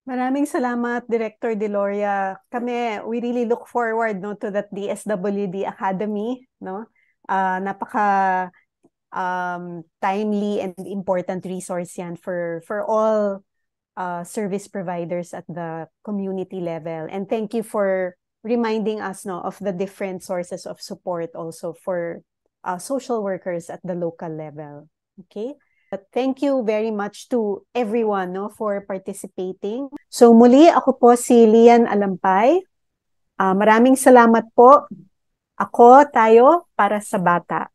Maraming salamat, Director Deloria. Kami, we really look forward, no, to that DSWD Academy, no? Napaka timely and important resource yan for all service providers at the community level. And thank you for reminding us, no, of the different sources of support also for social workers at the local level. Okay? But thank you very much to everyone, no, for participating. So muli, ako po si Lian Alampay. Maraming salamat po. Tayo para sa bata.